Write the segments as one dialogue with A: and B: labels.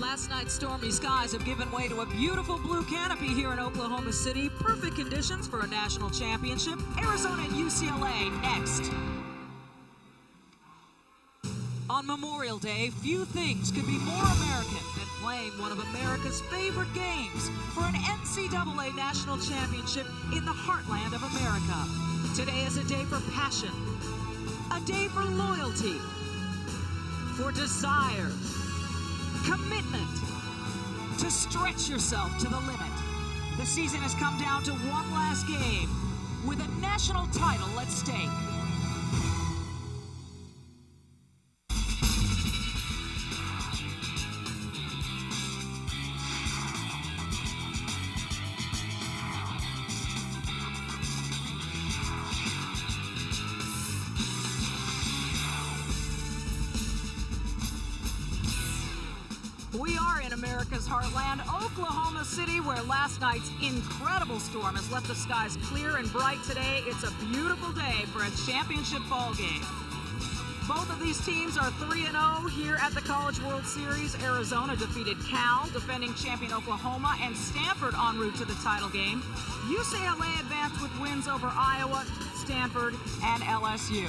A: Last night's stormy skies have given way to a beautiful blue canopy here in Oklahoma City. Perfect conditions for a national championship. Arizona and UCLA next. On Memorial Day, few things could be more American than playing one of America's favorite games for an NCAA national championship in the heartland of America. Today is a day for passion, a day for loyalty, for desire, commitment, to stretch yourself to the limit. The season has come down to one last game with a national title at stake. We are in America's heartland, Oklahoma City, where last night's incredible storm has left the skies clear and bright today. It's a beautiful day for a championship ball game. Both of these teams are 3-0 here at the College World Series. Arizona defeated Cal, defending champion Oklahoma, and Stanford en route to the title game. UCLA advanced with wins over Iowa, Stanford, and LSU.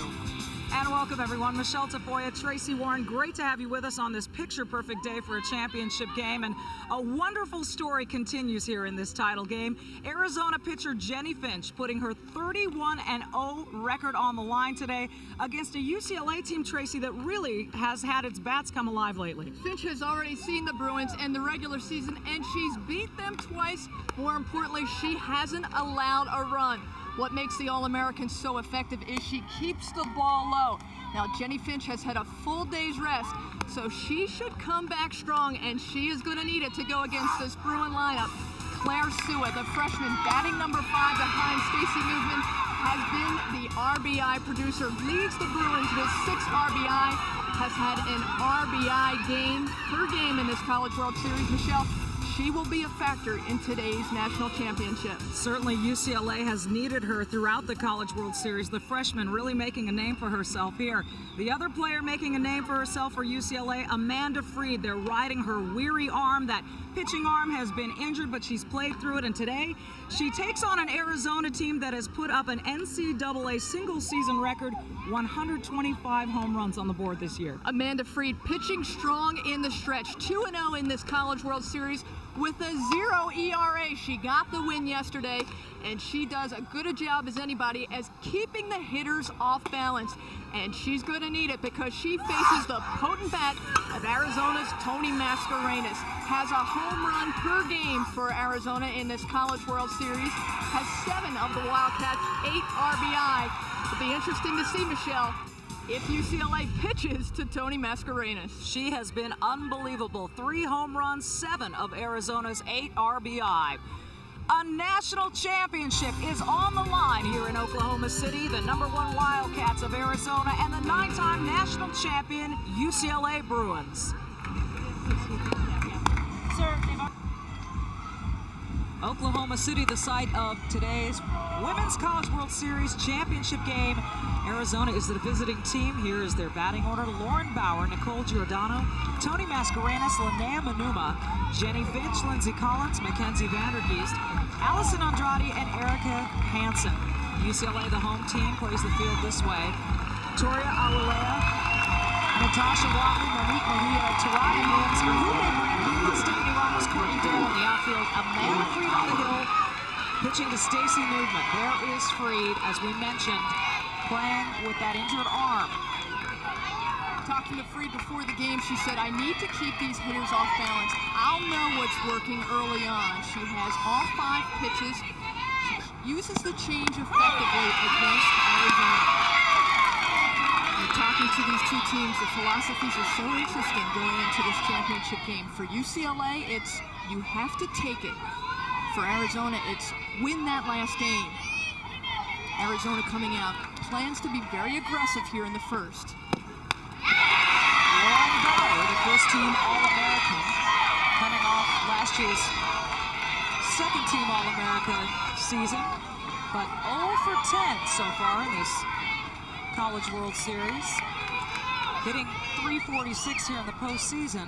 A: And welcome, everyone. Michelle Tafoya, Tracy Warren, great to have you with us on this picture-perfect day for a championship game. And a wonderful story continues here in this title game. Arizona pitcher Jennie Finch putting her 31-0 record on the line today against a UCLA team, Tracy, that really has had its bats come alive lately.
B: Finch has already seen the Bruins in the regular season, and she's beat them twice. More importantly, she hasn't allowed a run. What makes the All-American so effective is she keeps the ball low. Now, Jennie Finch has had a full day's rest, so she should come back strong, and she is going to need it to go against this Bruin lineup. Claire Sua, the freshman, batting number 5 behind Stacey Movement, has been the RBI producer, leads the Bruins with 6 RBI, has had an RBI game per game in this College World Series. Michelle, she will be a factor in today's national championship.
A: Certainly UCLA has needed her throughout the College World Series. The freshman really making a name for herself here. The other player making a name for herself for UCLA, Amanda Freed. They're riding her weary arm. That pitching arm has been injured, but she's played through it. And today, she takes on an Arizona team that has put up an NCAA single-season record, 125 home runs on the board this year.
B: Amanda Freed pitching strong in the stretch, 2-0 in this College World Series with a 0 ERA. She got the win yesterday, and she does as good a job as anybody as keeping the hitters off balance. And she's going to need it because she faces the potent bat of Arizona's Tony Mascarenas. Has a home run per game for Arizona in this College World Series. Has 7 of the Wildcats, 8 RBI. It'll be interesting to see, Michelle, if UCLA pitches to Tony Mascarenas.
A: She has been unbelievable. 3 home runs, 7 of Arizona's 8 RBI. A national championship is on the line here in Oklahoma City. The #1 Wildcats of Arizona and the 9-time national champion UCLA Bruins. Oklahoma City, the site of today's Women's College World Series championship game. Arizona is the visiting team. Here is their batting order: Lauren Bauer, Nicole Giordano, Tony Mascarenas, Linnea Manuma, Jennie Finch, Lindsay Collins, Mackenzie Vandergeest, Allison Andrade, and Erica Hansen. UCLA, the home team, plays the field this way: Toria Awalea, Natasha Watley, Monique Mejia, Taraya Mims, Ruben Brandon, Stephanie Ramos, Courtney Dale in the outfield, Amanda Freed on the hill, pitching to Stacey Movement. There is Freed, as we mentioned, playing with that injured arm.
B: Talking to Freed before the game, she said, I need to keep these hitters off balance. I'll know what's working early on. She has all 5 pitches. She uses the change effectively against Arizona. And talking to these two teams, the philosophies are so interesting going into this championship game. For UCLA, it's you have to take it. For Arizona, it's win that last game. Arizona coming out, plans to be very aggressive here in the first.
A: Lauren Bauer, the first-team All-American, coming off last year's second-team All-America season, but 0 for 10 so far in this College World Series. Hitting .346 here in the postseason.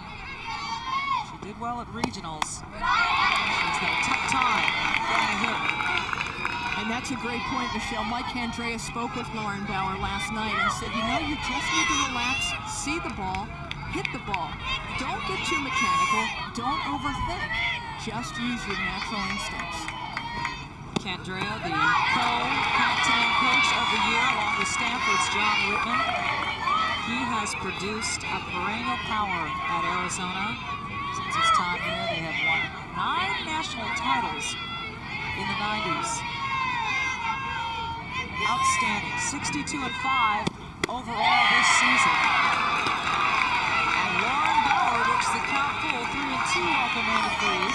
A: She Did well at regionals. She's had a tough time getting a hit.
B: And that's a great point, Michelle. Mike Andrea spoke with Lauren Bauer last night and said, you know, you just need to relax, see the ball, hit the ball. Don't get too mechanical. Don't overthink. Just use your natural instincts.
A: Andrea, the co-Pac-10 Coach of the Year, along with Stanford's John Whitman. He has produced a perennial power at Arizona. Since his time here, they have won 9 national titles in the 90s. Outstanding, 62-5 overall this season. And Lauren Bauer works the count full, 3-2 off Amanda Freed.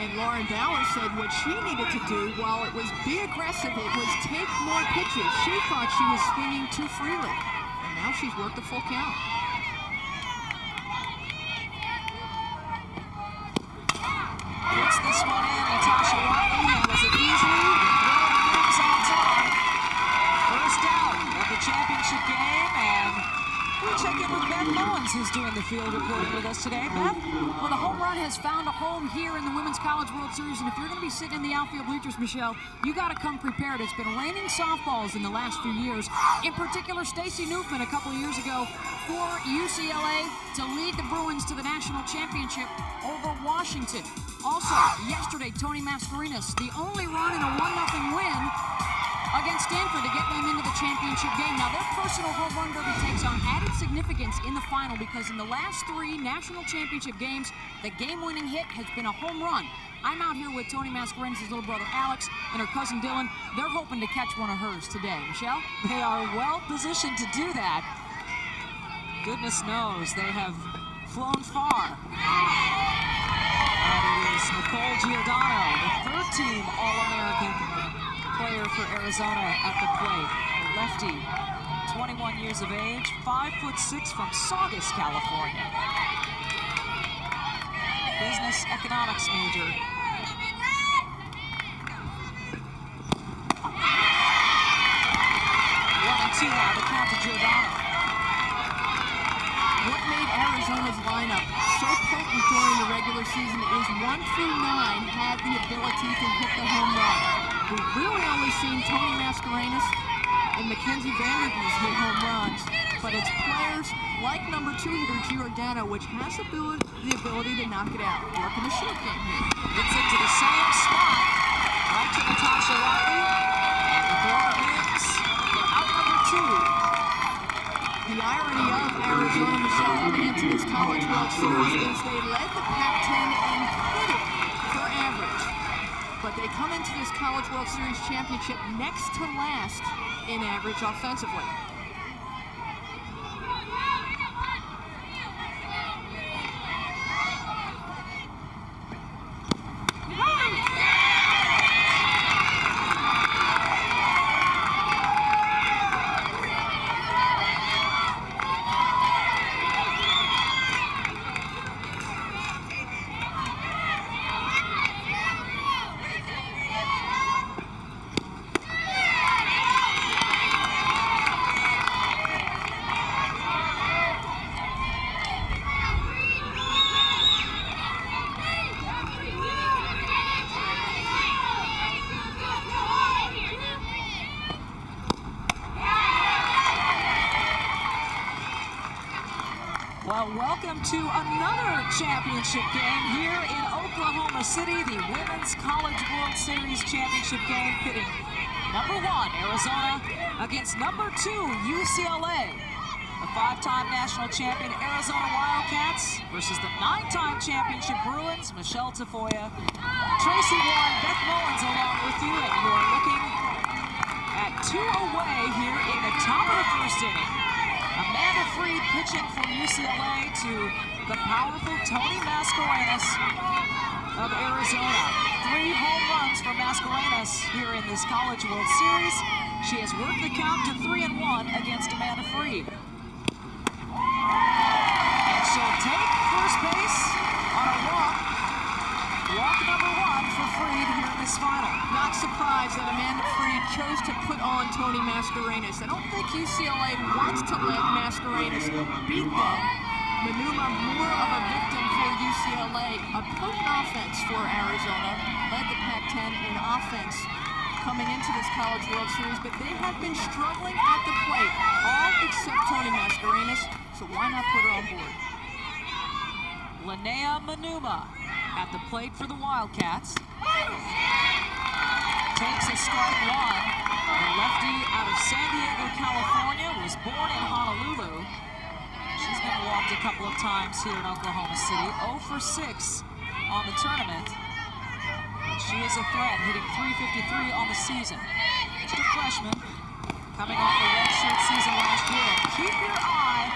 B: And Lauren Bauer said what she needed to do, while it was be aggressive, it was take more pitches. She thought she was swinging too freely. And now she's worked a full count.
A: Puts this one in. Natasha Wiley handles it easily. Throwing moves on top. First out of the championship game, and we'll check in with Beth Mullins, who's doing the field reporting with us today. Beth?
C: Well, the home run has found a home here in the Women's College World Series, and if you're going to be sitting in the outfield bleachers, Michelle, you got to come prepared. It's been raining softballs in the last few years. In particular, Stacey Newfman a couple of years ago for UCLA to lead the Bruins to the national championship over Washington. Also, yesterday, Tony Mascarenas, the only run in a 1-0 win against Stanford to get them into the championship game. Now, their personal home run derby takes on added significance in the final because in the last 3 national championship games, the game-winning hit has been a home run. I'm out here with Tony Mascarenas' little brother Alex and her cousin Dylan. They're hoping to catch one of hers today. Michelle?
A: They are well positioned to do that. Goodness knows they have flown far. And it is Nicole Giordano, the 3rd-team All-American player for Arizona at the plate. A lefty, 21 years of age, 5'6" from Saugus, California. Business economics major. 1-2 now, the count to Giordano.
B: What made Arizona's lineup so potent during the regular season is 1 through 9 had the ability to hit the home run. We've really only seen Tony Mascarenas and Mackenzie Vanderbilt hit home runs, but it's players like number 2 hitter Giordano, which has the ability to knock it out. Working the short game here.
A: Gets it to the same spot, right to Natasha Wiley, and the thrower wins for out number 2.
B: The irony of Arizona, Michelle, coming into this College World Series is they led the Pac-10 and hit it for average. But they come into this College World Series championship next to last in average offensively.
A: Well, welcome to another championship game here in Oklahoma City, the Women's College World Series championship game pitting number 1, Arizona, against number 2, UCLA. The 5-time national champion Arizona Wildcats versus the 9-time championship Bruins, Michelle Tafoya, Tracy Warren, Beth Mullins along with you, and you are looking at 2 away here in the top of the 1st inning. Amanda Freed pitching for UCLA to the powerful Tony Mascarenas of Arizona. 3 home runs for Mascarenas here in this College World Series. She has worked the count to 3-1 against Amanda Freed. And she'll take first base on a walk. Walk number 1 for Freed here in this final.
B: Not surprised that Amanda Freed chose to put on Tony Mascarenas. I don't think UCLA wants to let Mascarenas beat them, maneuver more of a victim for Arizona, led the Pac-10 in offense coming into this College World Series, but they have been struggling at the plate, all except Tony Mascarenas, so why not put her on board?
C: Linnea Manuma at the plate for the Wildcats. Takes a strike one. The lefty out of San Diego, California, was born in Honolulu. She's been walked a couple of times here in Oklahoma City. 0 for 6 on the tournament. But she is a threat, hitting .353 on the season. Just a freshman, coming off a redshirt season last year. And keep your eye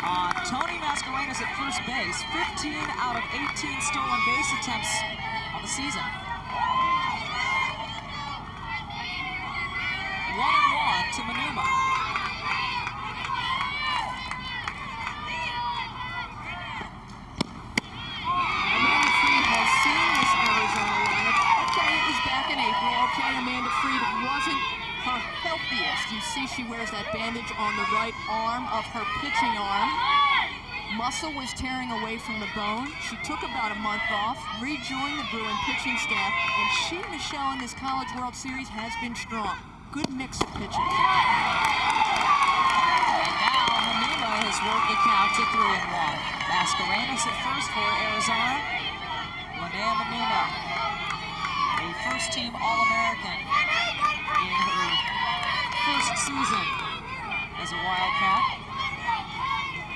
C: on Tony Mascarenas at first base. 15 out of 18 stolen base attempts on the season. 1-1 to Manuma.
B: Amanda Freed has seen this Arizona lineup. Okay, it was back in April. Okay, Amanda Freed wasn't her healthiest. You see she wears that bandage on the right arm of her pitching arm. Muscle was tearing away from the bone. She took about a month off, rejoined the Bruin pitching staff, and she, Michelle, in this College World Series has been strong. Good mix of pitches.
C: And now Manuma has worked the count to 3-1. Mascarenas at first for Arizona. Linnea Manuma, a first-team All-American in her first season as a Wildcat.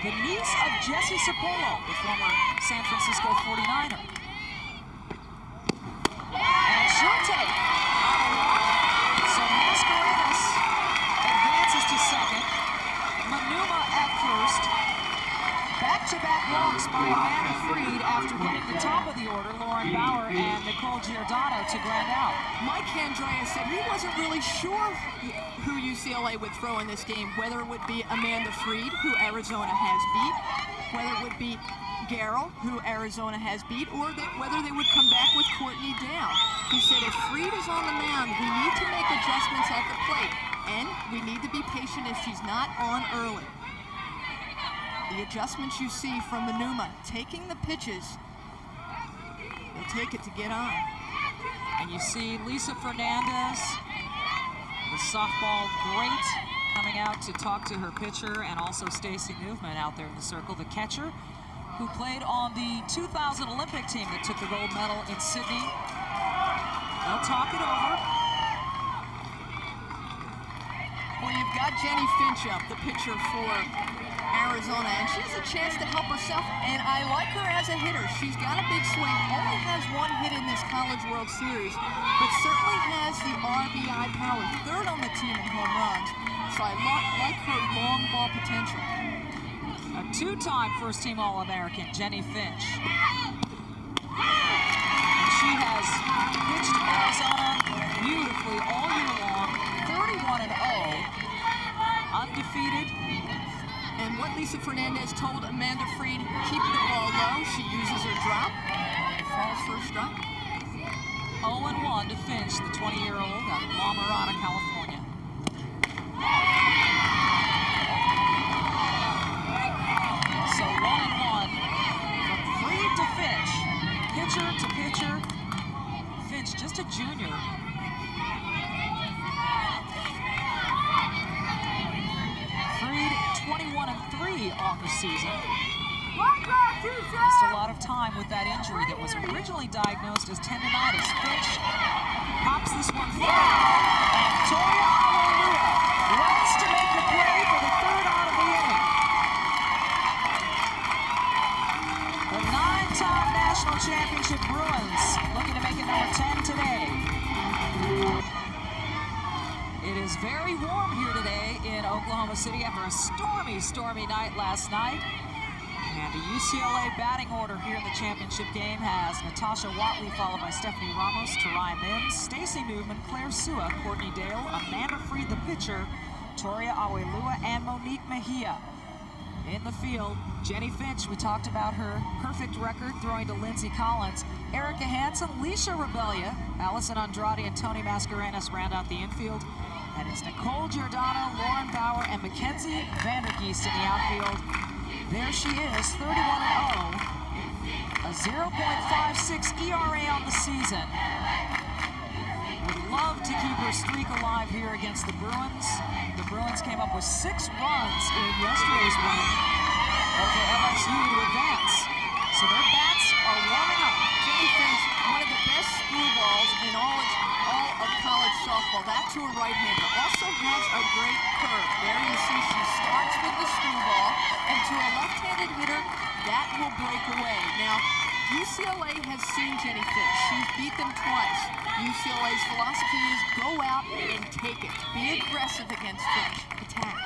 C: The niece of Jesse Sapolo, the former San Francisco 49er. And she'll take on a walk. So Mascarenas advances to second. Manuma at first. Back-to-back walks by Amanda Freed after getting the top of the order, Lauren Bauer and Nicole Giordano to ground out.
B: Mike Andrea said he wasn't really sure who UCLA would throw in this game, whether it would be Amanda Freed, who Arizona has beat, whether it would be Garrell, who Arizona has beat, or whether they would come back with Courtney Dale. He said if Freed is on the mound, we need to make adjustments at the plate, and we need to be patient if she's not on early. The adjustments you see from Manuma, taking the pitches, they'll take it to get on.
C: And you see Lisa Fernandez, the softball great, coming out to talk to her pitcher, and also Stacy Movement out there in the circle, the catcher, who played on the 2000 Olympic team that took the gold medal in Sydney. They'll talk it over.
B: Well, you've got Jennie Finch up, the pitcher for Arizona, and she has a chance to help herself, and I like her as a hitter. She's got a big swing, only has one hit in this College World Series, but certainly has the RBI power, third on the team in home runs, so I like her long ball potential.
C: A two-time first-team All-American, Jennie Finch. And she has pitched Arizona beautifully all year long, 31-0, undefeated.
B: And what Lisa Fernandez told Amanda Freed, keep the ball low. She uses her drop. Falls for a strike.
C: 0-1 to Finch, the 20-year-old out of La Mirada, California. So 1-1 from Freed to Finch. Pitcher to pitcher. Finch, just a junior. Freed 21-3 on the season. Missed a lot of time with that injury that was originally diagnosed as tendonitis. Finch pops this one forward, and Toria Aolua runs to make the play for the third out of the inning. The 9-time national championship Bruins looking to make it number 10 today. It is very warm here today in Oklahoma City after a stormy night last night. And the UCLA batting order here in the championship game has Natasha Watley, followed by Stephanie Ramos, Tarai Mims, Stacy Movement, Claire Sua, Courtney Dale, Amanda Freed, the pitcher, Toria Aolua, and Monique Mejia. In the field, Jennie Finch, we talked about her perfect record throwing to Lindsay Collins. Erica Hansen, Leisha Rebellia, Allison Andrade, and Tony Mascarenas round out the infield. And it's Nicole Giordano, Lauren Bauer, and Mackenzie Vandergeest in the outfield. There she is, 31-0. A 0.56 ERA on the season. Would love to keep her streak alive here against the Bruins. The Bruins came up with 6 runs in yesterday's win over LSU to advance. So their bats are warming up.
B: Jennie Finch, one of the best screwballs in all of college softball. That to a right-hander. Also has a great curve. There you see she starts with the screwball, and to a left-handed hitter, that will break away. Now, UCLA has seen Jennie Finch. She's beat them twice. UCLA's philosophy is go out and take it. Be aggressive against Finch. Attack.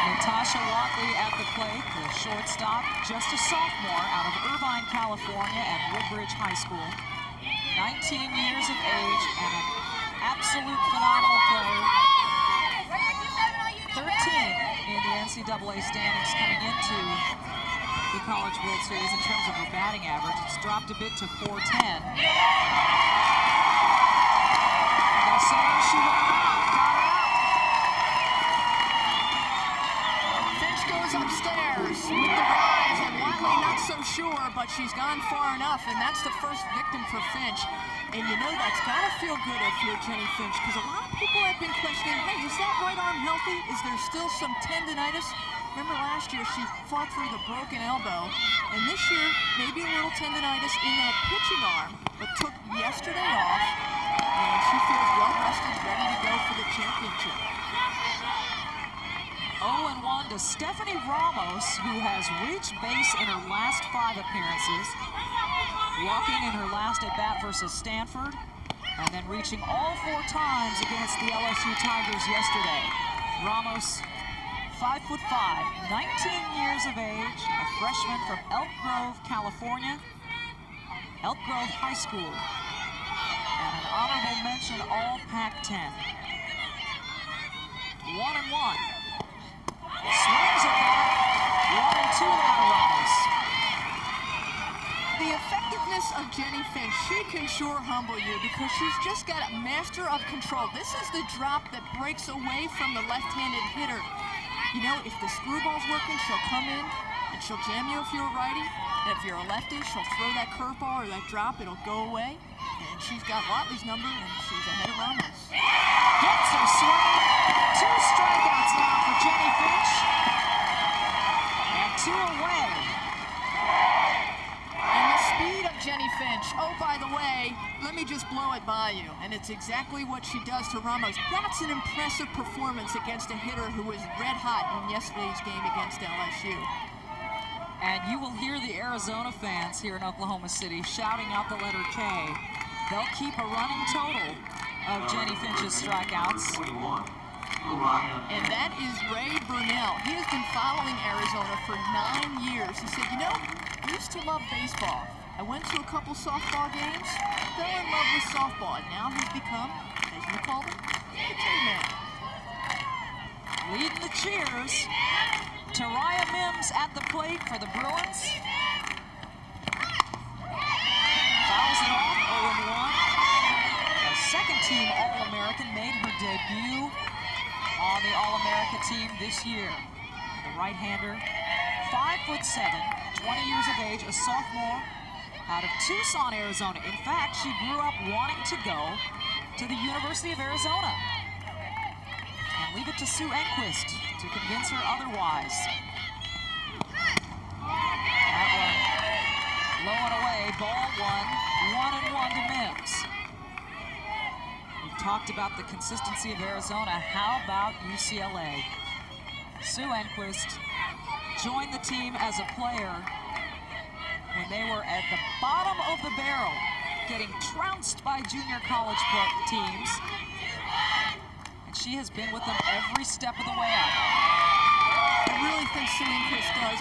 C: Natasha Watley at the plate, the shortstop, just a sophomore out of Irvine, California at Woodbridge High School. 19 years of age and an absolute phenomenal player. 13 in the NCAA standings coming into the College World Series in terms of her batting average. It's dropped a bit to 410. She went around, got her out.
B: Finch goes upstairs with the rise, and Watley not so sure, but she's gone far enough, and that's the first victim for Finch. And you know that's got to feel good if you're Jennie Finch, because a lot of people have been questioning, hey, is that right arm healthy? Is there still some tendinitis? Remember last year she fought through the broken elbow, and this year maybe a little tendinitis in that pitching arm, but took yesterday off, and she feels well rested, ready to go for the championship.
C: Oh, and Wanda, Stephanie Ramos, who has reached base in her last 5 appearances, walking in her last at-bat versus Stanford, and then reaching all 4 times against the LSU Tigers yesterday. Ramos, 5'5", 19 years of age, a freshman from Elk Grove, California, Elk Grove High School, and an honorable mention all Pac-10. 1-1. Swings at that. 1-2 now Ramos.
B: The effectiveness of Jennie Finch, she can sure humble you because she's just got a master of control. This is the drop that breaks away from the left-handed hitter. You know, if the screwball's working, she'll come in and she'll jam you if you're a righty. And if you're a lefty, she'll throw that curveball or that drop, it'll go away. And she's got Watley's number, and she's ahead of Ramos.
C: Gets her swing. 2 strikeouts now for Jennie Finch. And 2 away.
B: And the speed of Jennie Finch. Oh, by the way, let me just blow it by you. And it's exactly what she does to Ramos. That's an impressive performance against a hitter who was red hot in yesterday's game against LSU.
C: And you will hear the Arizona fans here in Oklahoma City shouting out the letter K. They'll keep a running total of Jennie Finch's strikeouts.
B: And that is Ray Burnell. He has been following Arizona for 9 years. He said, you know, I used to love baseball. I went to a couple softball games, fell in love with softball, and now he's become, as you call him, the K-Man.
C: Leading the cheers. Taraya Mims at the plate for the Bruins. Fouls it off, 0-1. A second-team All-American made her debut on the All-America team this year. The right-hander, 5'7", 20 years of age, a sophomore out of Tucson, Arizona. In fact, she grew up wanting to go to the University of Arizona. And leave it to Sue Enquist to convince her otherwise. That one low and away, ball 1, 1-1 to Mims. We've talked about the consistency of Arizona. How about UCLA? Sue Enquist joined the team as a player when they were at the bottom of the barrel, getting trounced by junior college teams. And she has been with them every step of the way up.
B: I really think Sue Enquist does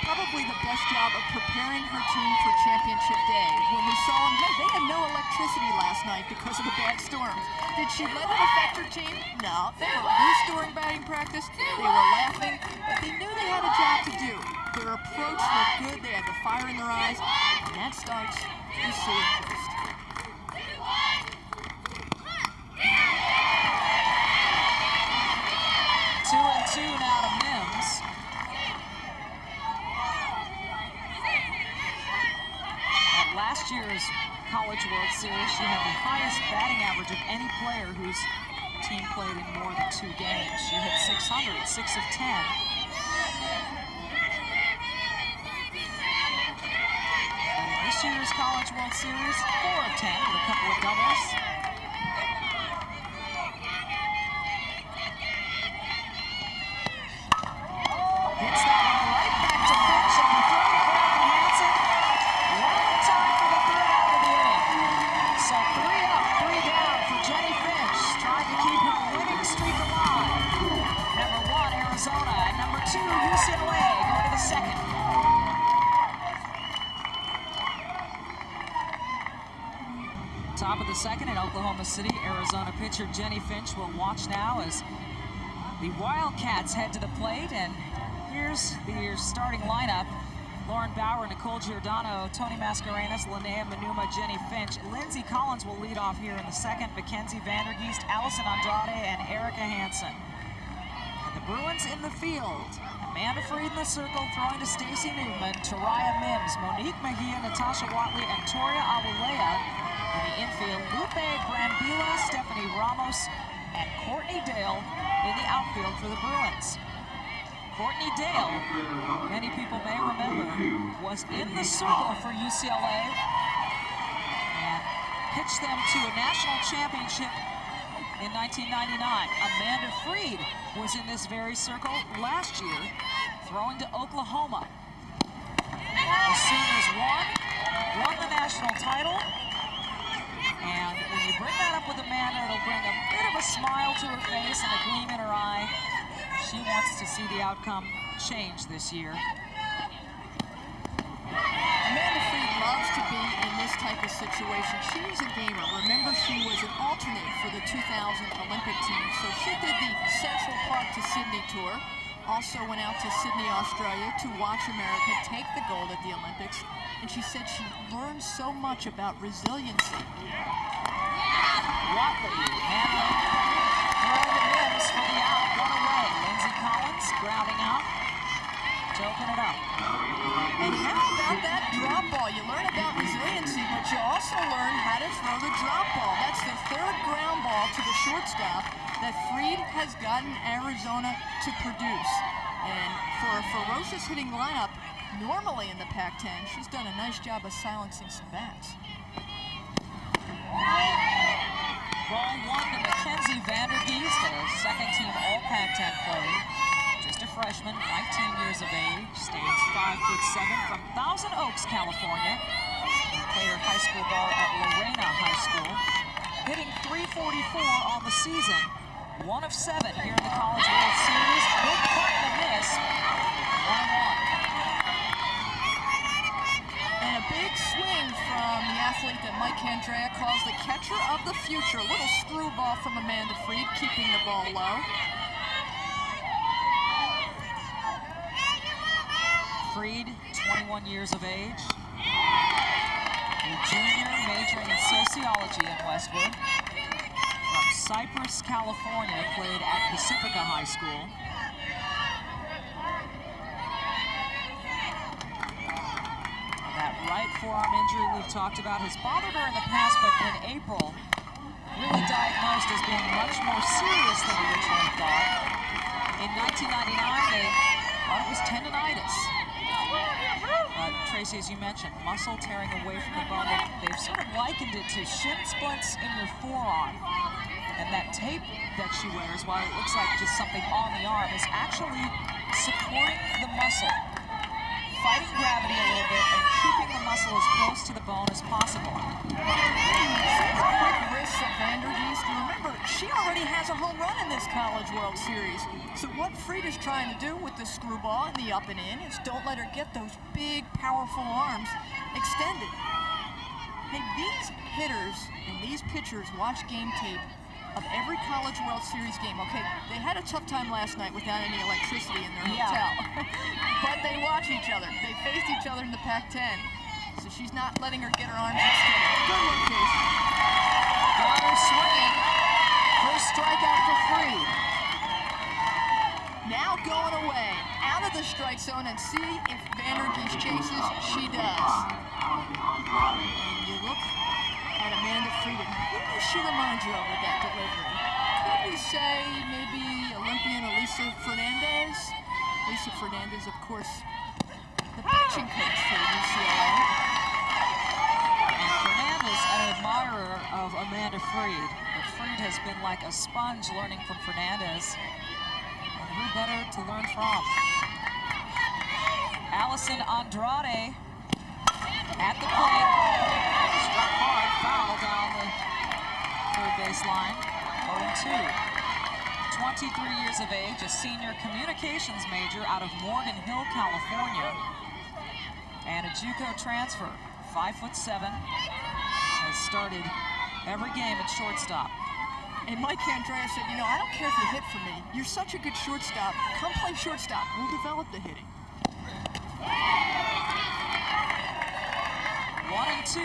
B: probably the best job of preparing her team for championship day. When we saw them, hey, they had no electricity last night because of the bad storms. Did she let it affect her team? No. They were loose during batting practice. They were laughing, but they knew they had a job to do. Their approach looked good. They had the fire in their eyes, and that starts with Sue Enquist.
C: 2-2 now to Mims.
A: last year's College World Series, she had the highest batting average of any player whose team played in more than 2 games. She hit 600, 6 of 10. But in this year's College World Series, 4 of 10 with a couple of doubles. Hits that one right back to Finch on the third for Hansen. One in time for the third out of the inning. So 3 up, 3 down for Jennie Finch, trying to keep her winning streak alive. Number 1, Arizona, and number 2, UCLA, going to the second. Top of the second in Oklahoma City, Arizona pitcher Jennie Finch will watch now as the Wildcats head to the plate, and here's the starting lineup. Lauren Bauer, Nicole Giordano, Tony Mascarenas, Linnea Manuma, Jennie Finch. Lindsay Collins will lead off here in the second. Mackenzie Vandergeest, Allison Andrade, and Erica Hansen. And the Bruins in the field. Amanda Freed in the circle, throwing to Stacy Newman, Taraya Mims, Monique Mejia, Natasha Watley, and Toria Awulea. In the infield, Lupe Brambila, Stephanie Ramos, and Courtney Dale in the outfield for the Bruins. Courtney Dale, many people may remember, was in the circle for UCLA and pitched them to a national championship in 1999. Amanda Freed was in this very circle last year, throwing to Oklahoma. The Sooners won the national title, and when you bring that up with Amanda, it'll bring a bit of a smile to her face and a gleam in her eye. She wants to see the outcome change this year.
B: Amanda Freed loves to be in this type of situation. She's a gamer. Remember, she was an alternate for the 2000 Olympic team. So she did the Central Park to Sydney tour. Also went out to Sydney, Australia to watch America take the gold at the Olympics. And she said she learned so much about resiliency.
A: Watley handling, throwing the Mims for the out, one away. Lindsay Collins grounding out to open it up.
B: And how about that drop ball? You learn about resiliency, but you also learn how to throw the drop ball. That's the third ground ball to the shortstop that Freed has gotten Arizona to produce. And for a ferocious hitting lineup, normally in the Pac-10, she's done a nice job of silencing some bats.
A: Ball 1 to Mackenzie Vandergeest, a second-team All-Pac-10 player. Just a freshman, 19 years of age, stands 5'7" from Thousand Oaks, California. Played her high school ball at Lorena High School. Hitting .344 on the season. 1 of 7 here in the College World Series. Big cut and a miss. 1-1.
B: And a big swing from the athlete that Mike Andrea calls the catcher of the future. A little screwball from Amanda Freed, keeping the ball low.
A: Freed, 21 years of age. A junior majoring in sociology at Westwood. From Cypress, California, played at Pacifica High School. That right forearm injury we've talked about has bothered her in the past, but in April, really diagnosed as being much more serious than originally thought. In 1999, they thought it was tendonitis. Tracy, as you mentioned, muscle tearing away from the bone. They've sort of likened it to shin splints in your forearm. And that tape that she wears, while it looks like just something on the arm, is actually supporting the muscle, fighting gravity a little bit, and keeping the muscle as close to the bone as possible.
B: See the quick wrists of Vandergeest. Remember, she already has a home run in this College World Series. So what Freed is trying to do with the screwball and the up and in is don't let her get those big, powerful arms extended. Hey, these hitters and these pitchers watch game tape of every College World Series game. Okay, they had a tough time last night without any electricity in their hotel. But they watch each other. They faced each other in the Pac-10. So she's not letting her get her arms extended. Good location.
A: Got her swinging. First strikeout for Freed.
B: Now going away, out of the strike zone, and see if Vandergeest chases. She does. And you look at Amanda Frieden. Who does she remind you of with that delivery? Could we say maybe Olympian Elisa Fernandez? Elisa Fernandez, of course, the pitching coach for UCLA.
D: And Fernandez, an admirer of Amanda Fried. But Fried has been like a sponge learning from Fernandez. And who better to learn from? Allison Andrade at the plate. Struck hard, foul down the third baseline. 0-2. 23 years of age, a senior communications major out of Morgan Hill, California. And a JUCO transfer, 5'7", has started every game at shortstop.
B: And Mike Andrea said, you know, I don't care if you hit for me. You're such a good shortstop. Come play shortstop. We'll develop the hitting.
D: 1-2.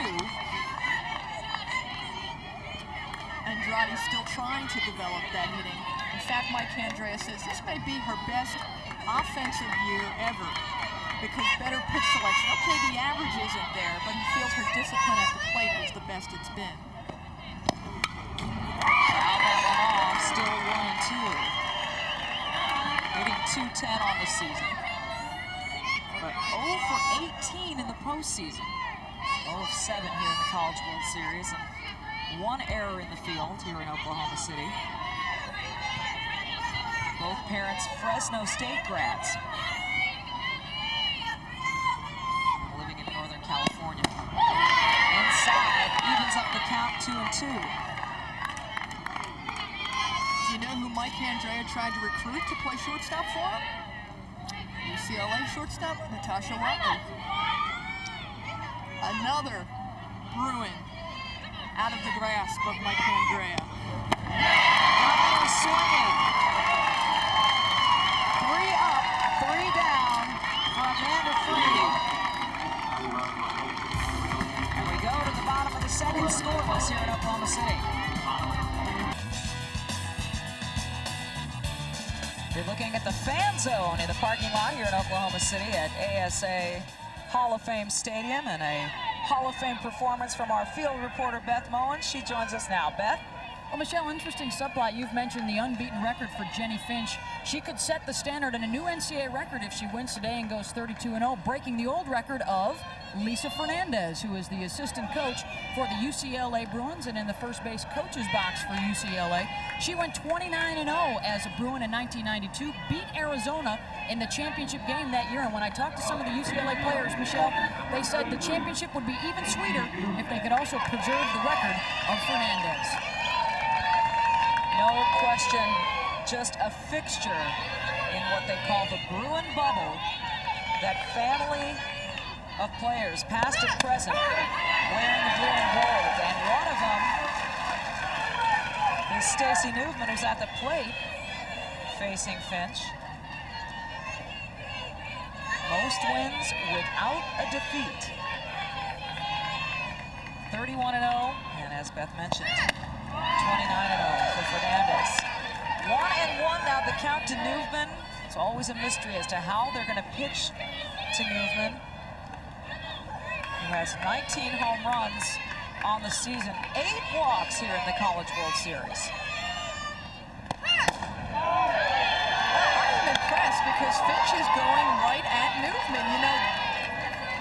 B: Andrade still trying to develop that hitting. In fact, Mike Andrea says this may be her best offensive year ever because better pitch selection. Okay, the average isn't there, but he feels her discipline at the plate is the best it's been.
D: Foul that one off, still 1-2. Hitting .210 on the season. But 0 for 18 in the postseason. 0 of 7 here in the College World Series. And 1 error in the field here in Oklahoma City. Both parents Fresno State grads. Living in Northern California. Inside, evens up the count 2-2.
B: Do you know who Mike Andrea tried to recruit to play shortstop for him? UCLA shortstop, Natasha Watley. Another Bruin out of the grasp of Mike Andrea.
D: Swinging. 3 up, 3 down for Amanda Fried. And we go to the bottom of the second, scoreless here in Oklahoma City. We're looking at the fan zone in the parking lot here in Oklahoma City at ASA Hall of Fame Stadium, and a Hall of Fame performance from our field reporter Beth Moen. She joins us now. Beth?
C: Well, Michelle, interesting subplot. You've mentioned the unbeaten record for Jennie Finch. She could set the standard and a new NCAA record if she wins today and goes 32-0, breaking the old record of Lisa Fernandez, who is the assistant coach for the UCLA Bruins and in the first base coach's box for UCLA. She went 29-0 as a Bruin in 1992, beat Arizona in the championship game that year. And when I talked to some of the UCLA players, Michelle, they said the championship would be even sweeter if they could also preserve the record of Fernandez.
D: No question, just a fixture in what they call the Bruin bubble. That family of players, past and present, wearing the blue and gold. And one of them is Stacy Newman, who's at the plate, facing Finch. Most wins without a defeat. 31-0, and as Beth mentioned, 29-0 for Fernandez. 1-1 now the count to Newman. It's always a mystery as to how they're going to pitch to Newman, who has 19 home runs on the season, 8 walks here in the College World Series.
B: I'm impressed because Finch is going right at Newman. You know,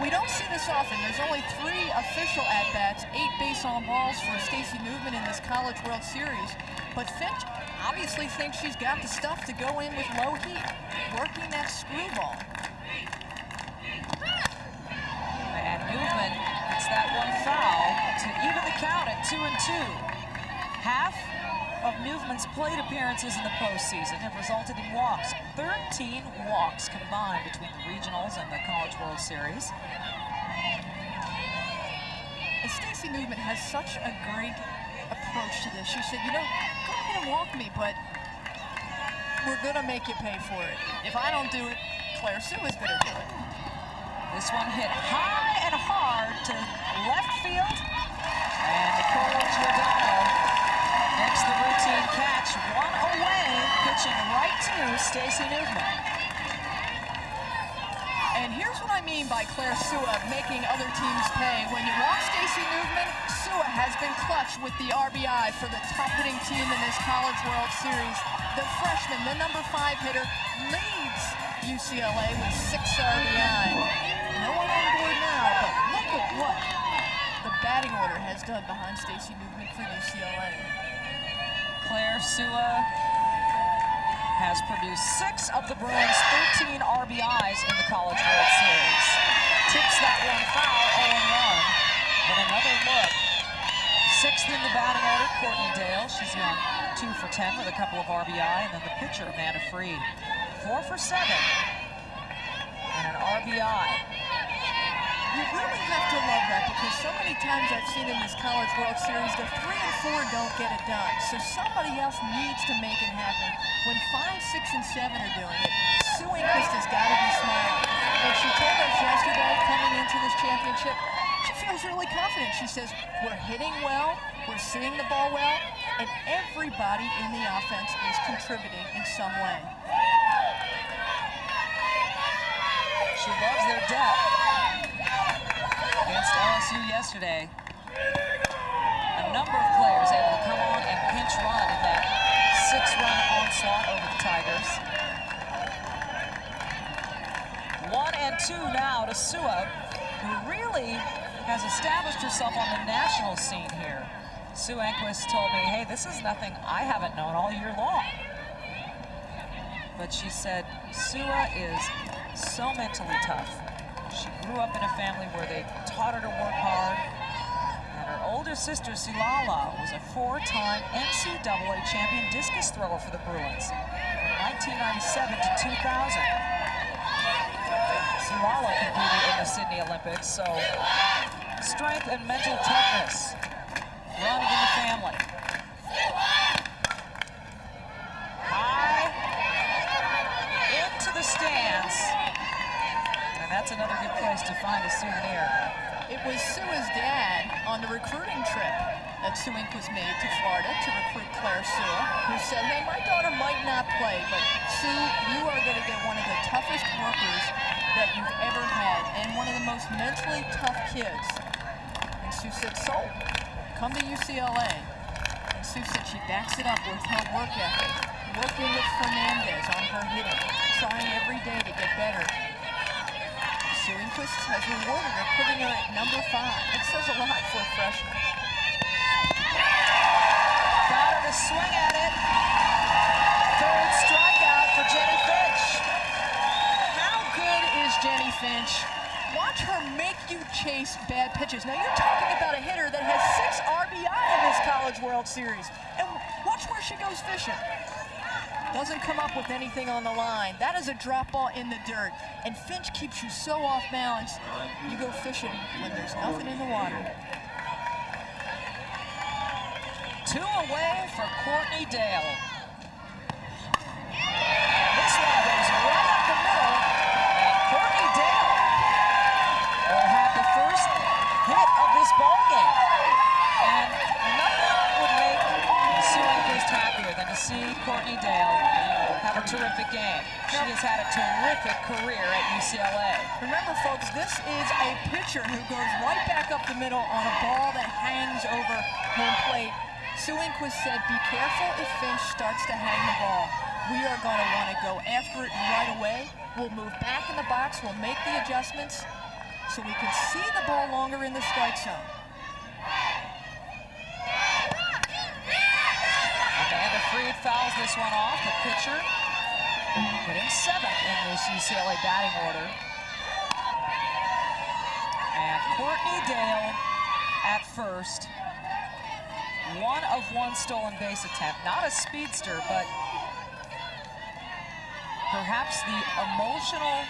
B: we don't see this often. There's only 3 official at-bats, 8 base on balls for Stacy Newman in this College World Series. But Finch obviously thinks she's got the stuff to go in with low heat, working that screwball.
D: And Newman gets that one foul to even the count at 2-2. Half of Newman's plate appearances in the postseason have resulted in walks. 13 walks combined between the regionals and the College World Series.
B: And Stacy Newman has such a great approach to this. She said, you know, go ahead and walk me, but we're going to make you pay for it. If I don't do it, Claire Sue is going to do it.
D: This one hit high and hard to left field. And Nicole Giordano makes the routine catch. 1 away, pitching right to Stacy Newman.
B: And here's what I mean by Claire Sua making other teams pay. When you watch Stacey Newman, Sua has been clutch with the RBI for the top-hitting team in this College World Series. The freshman, the number 5 hitter, leads UCLA with 6 RBI. No one on board now, but look at what the batting order has done behind Stacey Newman for UCLA.
D: Claire Sua has produced 6 of the Bruins' 13 RBIs in the College World Series. Tips that one foul, 0-1. But another look. 6th in the batting order, Courtney Dale. She's gone 2 for 10 with a couple of RBI. And then the pitcher, Amanda Freed, 4 for 7 and an RBI.
B: You really have to love that, because so many times I've seen in this College World Series, the 3 and 4 don't get it done. So somebody else needs to make it happen. When 5, 6, and 7 are doing it, Sue Enquist has got to be smiling. And she told us yesterday, coming into this championship, she feels really confident. She says, we're hitting well, we're seeing the ball well, and everybody in the offense is contributing in some way.
D: She loves their depth. Against LSU yesterday, a number of players able to come on and pinch run in that 6-run onslaught over the Tigers. 1-2 now to Sua, who really has established herself on the national scene here. Sue Enquist told me, hey, this is nothing I haven't known all year long. But she said Sua is so mentally tough. She grew up in a family where they taught her to work hard. And her older sister, Silala, was a 4-time NCAA champion discus thrower for the Bruins from 1997 to 2000. Silala competed in the Sydney Olympics, so strength and mental toughness running in the family. High into the stands. And that's another good place to find a souvenir.
B: It was Sua's dad on the recruiting trip that Sue Enquist made to Florida to recruit Claire Sua, who said, hey, my daughter might not play, but Sue, you are going to get one of the toughest workers that you've ever had, and one of the most mentally tough kids. And Sue said, so, come to UCLA. And Sue said she backs it up with her work ethic, working with Fernandez on her hitting, trying every day to get better. Sue Enquist has rewarded her, putting her at number 5. It says a lot for a freshman.
D: Got her to swing at it. 3rd strikeout for Jennie Finch.
B: How good is Jennie Finch? Watch her make you chase bad pitches. Now you're talking about a hitter that has 6 RBI in this College World Series. And watch where she goes fishing. Doesn't come up with anything on the line. That is a drop ball in the dirt. And Finch keeps you so off balance, you go fishing when there's nothing in the water.
D: 2 away for Courtney Dale. This one goes right up the middle. Courtney Dale will have the first hit of this ball game. And nothing would make Sue Enquist happier than to see Courtney Dale have a terrific game. She has had a terrific career at UCLA.
B: Remember, folks, this is a pitcher who goes right back up the middle on a ball that hangs over home plate. Sue Enquist said, be careful if Finch starts to hang the ball. We are going to want to go after it right away. We'll move back in the box. We'll make the adjustments so we can see the ball longer in the strike zone.
D: Amanda Freed fouls this one off. The pitcher hitting 7th in this UCLA batting order. And Courtney Dale at first. 1 of 1 stolen base attempt. Not a speedster, but perhaps the emotional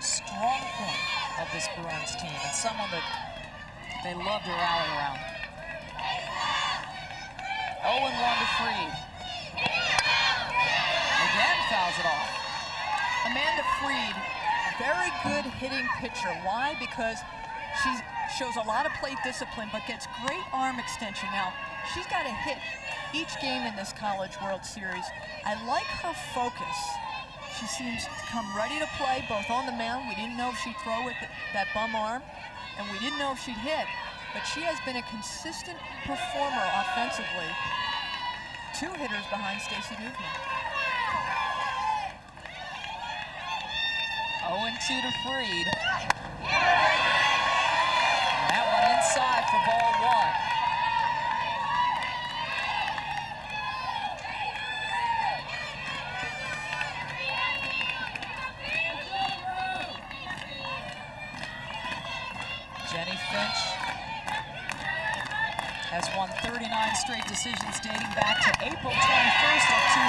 D: strong point of this Bruins team, and someone that they love to rally around. 0-1 to Freed. Again fouls it off.
B: Amanda Freed, very good hitting pitcher. Why? Because she shows a lot of plate discipline, but gets great arm extension. Now, she's got to hit each game in this College World Series. I like her focus. She seems to come ready to play, both on the mound. We didn't know if she'd throw with that bum arm, and we didn't know if she'd hit. But she has been a consistent performer offensively. 2 hitters behind Stacey Newton.
D: 0-2 to Freed. And that one inside for ball 1. Jennie Finch has won 39 straight decisions dating back to April 21st of 2000.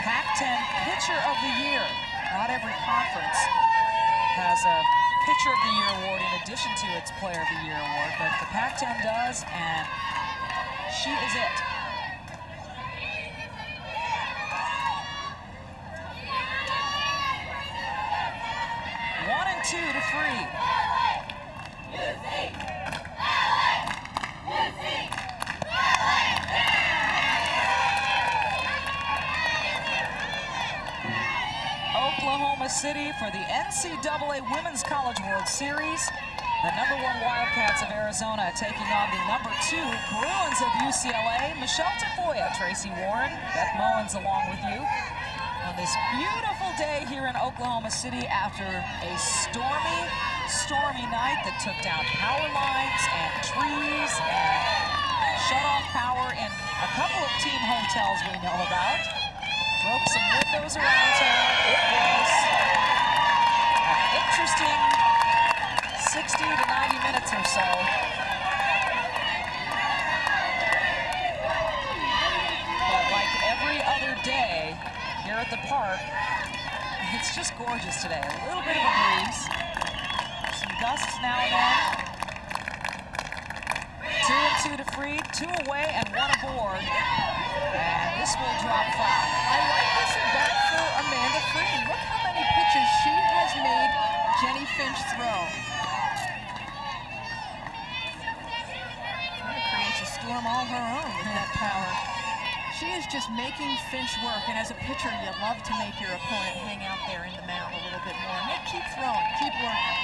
D: Pac-10 Pitcher of the Year. Not every conference has a Pitcher of the Year award in addition to its Player of the Year award, but the Pac-10 does, and she is it. Two to Freed. Oklahoma City for the NCAA Women's College World Series. The #1 Wildcats of Arizona taking on the #2 Bruins of UCLA. Michelle Tafoya, Tracy Warren, Beth Mowens along with you on this beautiful day here in Oklahoma City after a stormy night that took down power lines and trees and shut off power in a couple of team hotels we know about. Broke some windows around town. It was an interesting 60 to 90 minutes or so. But like every other day here at the park, it's just gorgeous today. A little bit of a breeze, some gusts now and then. 2-2 to Freed, 2 away and 1 aboard. And this will drop foul.
B: I like this at bat for Amanda Freed. Look how many pitches she has made Jennie Finch throw. Kind of creates a storm all her own with that power. She is just making Finch work, and as a pitcher, you love to make your opponent hang out there in the mound a little bit more. And they keep throwing, keep working.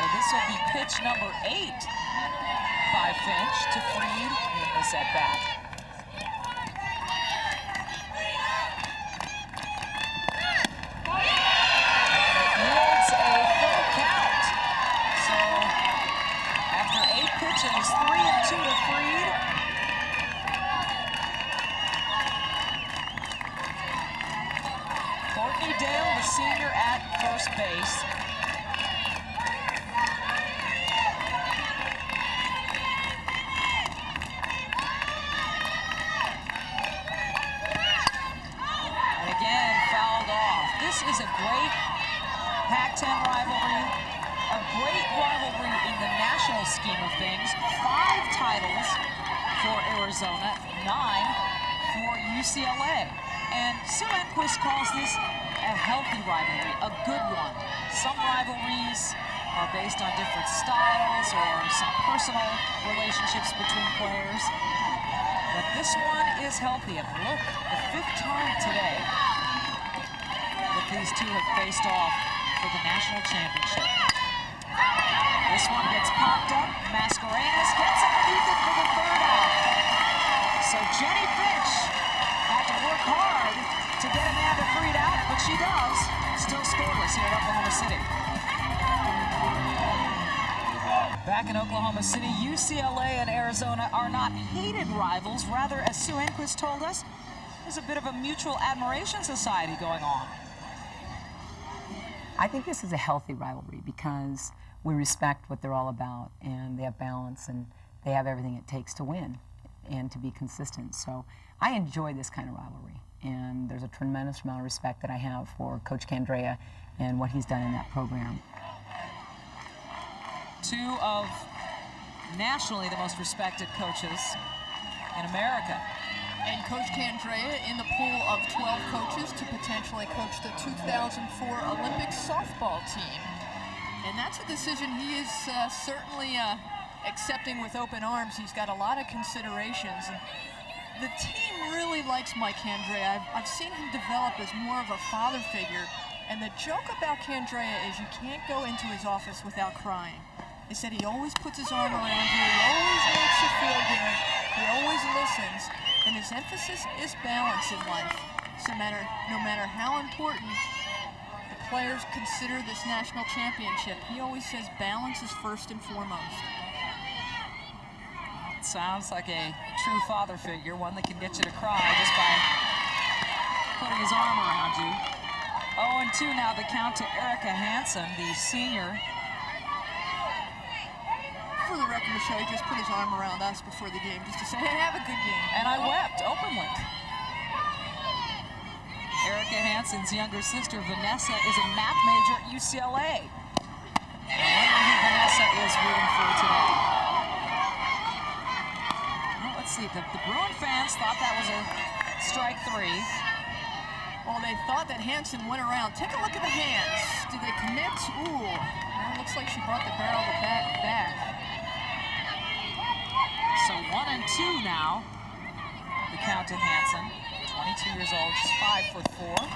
D: And this will be pitch number 8 by Finch to Freed in this at-bat. It yields a full count. So after 8 pitches, 3-2 to Freed. Courtney Dale, the senior at first base. And again, fouled off. This is a great Pac-10 rivalry, a great rivalry in the national scheme of things. 5 titles for Arizona, 9 for UCLA. And Sue Enquist calls this a healthy rivalry, a good one. Some rivalries are based on different styles or some personal relationships between players. But this one is healthy. And look, the 5th time today that these two have faced off for the national championship. This one gets popped up. Mascarenas gets underneath it for the 3rd out. So Jennie Finch had to work hard to get Amanda Freed out, but she does. Still scoreless here at Oklahoma City. Back in Oklahoma City, UCLA and Arizona are not hated rivals. Rather, as Sue Enquist told us, there's a bit of a mutual admiration society going on.
E: I think this is a healthy rivalry because we respect what they're all about, and they have balance, and they have everything it takes to win and to be consistent. So I enjoy this kind of rivalry, and there's a tremendous amount of respect that I have for Coach Candrea and what he's done in that program.
D: 2 of nationally the most respected coaches in America.
B: And Coach Candrea in the pool of 12 coaches to potentially coach the 2004 Olympic softball team. And that's a decision he is certainly accepting with open arms. He's got a lot of considerations. And The team really likes Mike Candrea. I've seen him develop as more of a father figure. And the joke about Candrea is you can't go into his office without crying. They said he always puts his arm around you, he always makes you feel good, he always listens, and his emphasis is balance in life. So no matter how important the players consider this national championship, he always says balance is first and foremost.
D: It sounds like a true father figure, one that can get you to cry just by putting his arm around you. 0-2 now, the count to Erica Hansen, the senior.
B: For the record, Michelle, he just put his arm around us before the game just to say, hey, have a good game.
D: And I wept openly. Erica Hansen's younger sister, Vanessa, is a math major at UCLA. I wonder who Vanessa is rooting for today. Well, let's see, the Bruin fans thought that was a strike 3.
B: Well, they thought that Hansen went around. Take a look at the hands. Did they commit? Ooh. Well, it looks like she brought the barrel of the bat back.
D: So 1-2 now. The count to Hansen. 22 years old. She's 5'4". Wanda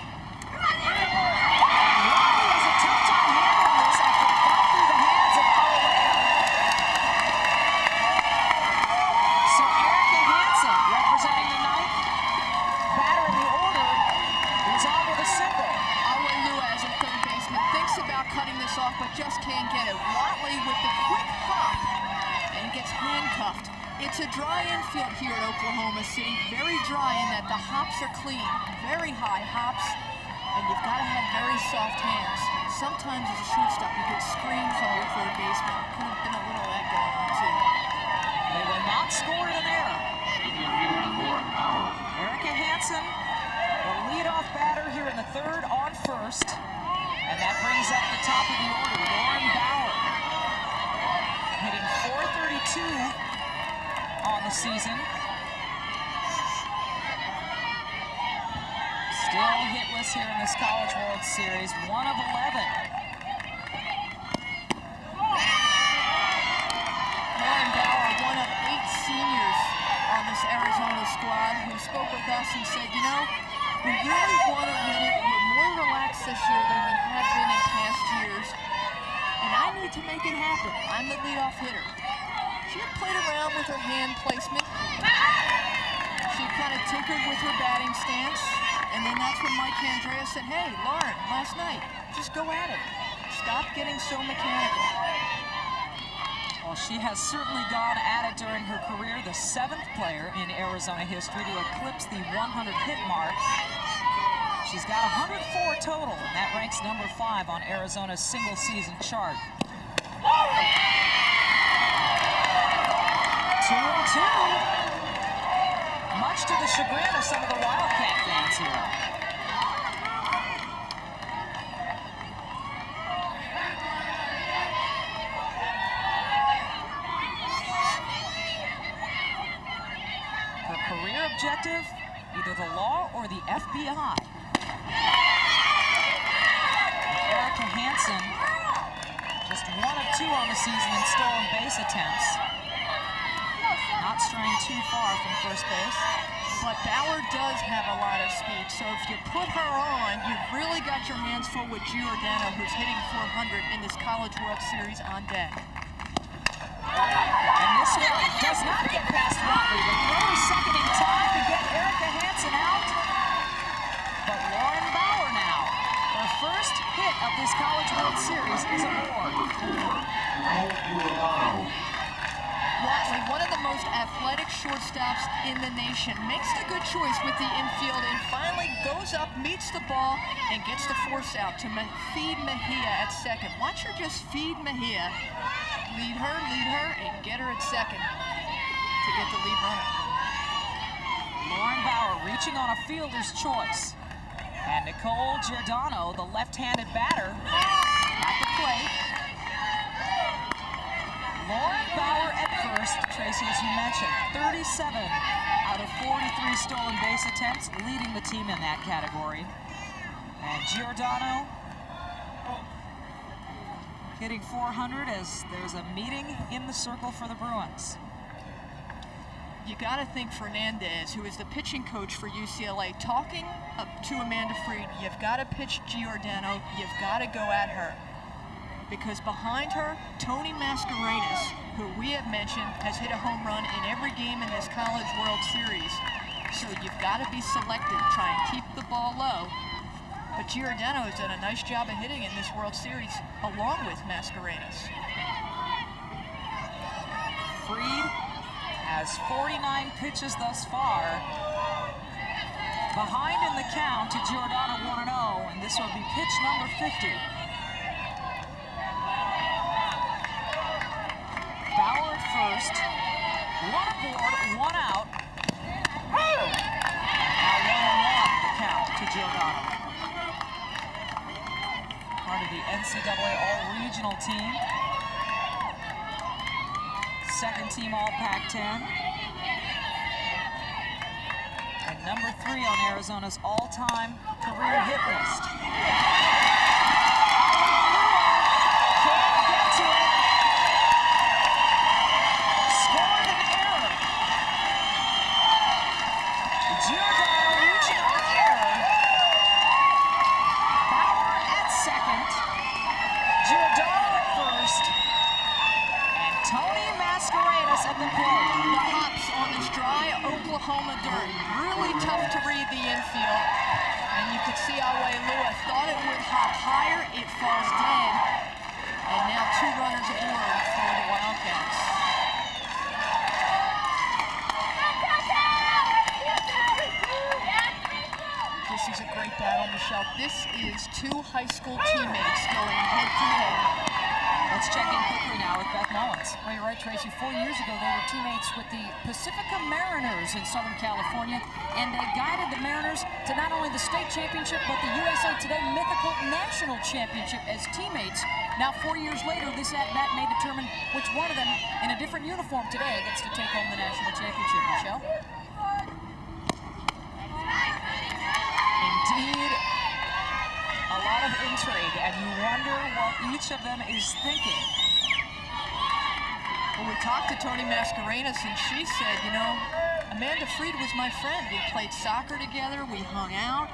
D: has a tough time handling this after it got through the hands of Alea. So Erica Hansen, representing the 9th batter in the order, is on with a single.
B: Luaz in third baseman thinks about cutting this off, but just can't get it. Watley with the quick hop and gets handcuffed. It's a dry infield here at Oklahoma City. Very dry in that the hops are clean. Very high hops, and you've got to have very soft hands. Sometimes as a shortstop, you get screams from your third baseman. Could have been a little of that going on, too.
D: They will not score an error. Erica Hansen, the leadoff batter here in the 3rd on first. And that brings up the top of the order, Lauren Bauer. Hitting .432 on the season. Still hitless here in this College World Series, 1 of 11.
B: Lauren Bauer, one of 8 seniors on this Arizona squad, who spoke with us and said, you know, we really want to win it. We're more relaxed this year than we have been in past years. And I need to make it happen. I'm the leadoff hitter. She had played around with her hand placement. She kind of tinkered with her batting stance. And then that's when Mike Candrea said, hey, Lauren, last night, just go at it. Stop getting so mechanical.
D: Well, she has certainly gone at it during her career, the 7th player in Arizona history to eclipse the 100-hit mark. She's got 104 total, and that ranks number 5 on Arizona's single-season chart. 2-2. Much to the chagrin of some of the Wildcat fans here. Her career objective, either the law or the FBI. Erica Hansen, just 1 of 2 on the season in stolen base attempts. Not straying too far from first base.
B: But Bauer does have a lot of speed, so if you put her on, you've really got your hands full with Giordano, who's hitting .400 in this College World Series on deck.
D: And this one does not get past Watley. The throw is second in time to get Erica Hansen out. But Lauren Bauer now, her first hit of this College World Series is a board.
B: Watley, one of the most athletic shortstops in the nation, makes the good choice with the infield and finally goes up, meets the ball, and gets the force out to feed Mejia at second. Watch her just feed Mejia. Lead her, and get her at second to get the lead runner.
D: Lauren Bauer reaching on a fielder's choice. And Nicole Giordano, the left-handed batter, at the plate. Lauren Bauer at first, Tracy, as you mentioned, 37 out of 43 stolen base attempts, leading the team in that category. And Giordano hitting .400 as there's a meeting in the circle for the Bruins.
B: you got to think Fernandez, who is the pitching coach for UCLA, talking to Amanda Freed, you've got to pitch Giordano, you've got to go at her. Because behind her, Tony Mascarenas, who we have mentioned, has hit a home run in every game in this College World Series. So you've got to be selective, try and keep the ball low. But Giordano has done a nice job of hitting in this World Series, along with Mascarenas.
D: Freed has 49 pitches thus far. Behind in the count to Giordano 1-0, and this will be pitch number 50. Bauer at first, one aboard, one out. Now 1-1 the count to Giordano. Part of the NCAA All-Regional team. Second team All Pac-10. And number 3 on Arizona's all-time career hit list. Can't get to it. Scored an error. Giordano reaching on error. Bauer at second. Giordano at first. And Tony Mascarenas at the plate.
B: The hops on this dry Oklahoma dirt. Really tough to read the infield. And you could see Lua thought it would hop higher. It falls dead. And now 2 runners aboard for the Wildcats. This is a great battle, Michelle. This is 2 high school teammates going head to head.
D: Let's check in quickly now with Beth Mullins.
C: Well, you're right, Tracy. 4 years ago, they were teammates with the Pacifica Mariners in Southern California, and they guided the Mariners to not only the state championship, but the USA Today mythical national championship as teammates. Now, 4 years later, this at-bat may determine which one of them, in a different uniform today, gets to take home the national championship. Michelle?
D: Indeed, a lot of intrigue, and you wonder what each of them is thinking.
B: Well, we talked to Tony Mascarenas, and she said, you know, Amanda Freed was my friend. We played soccer together, we hung out,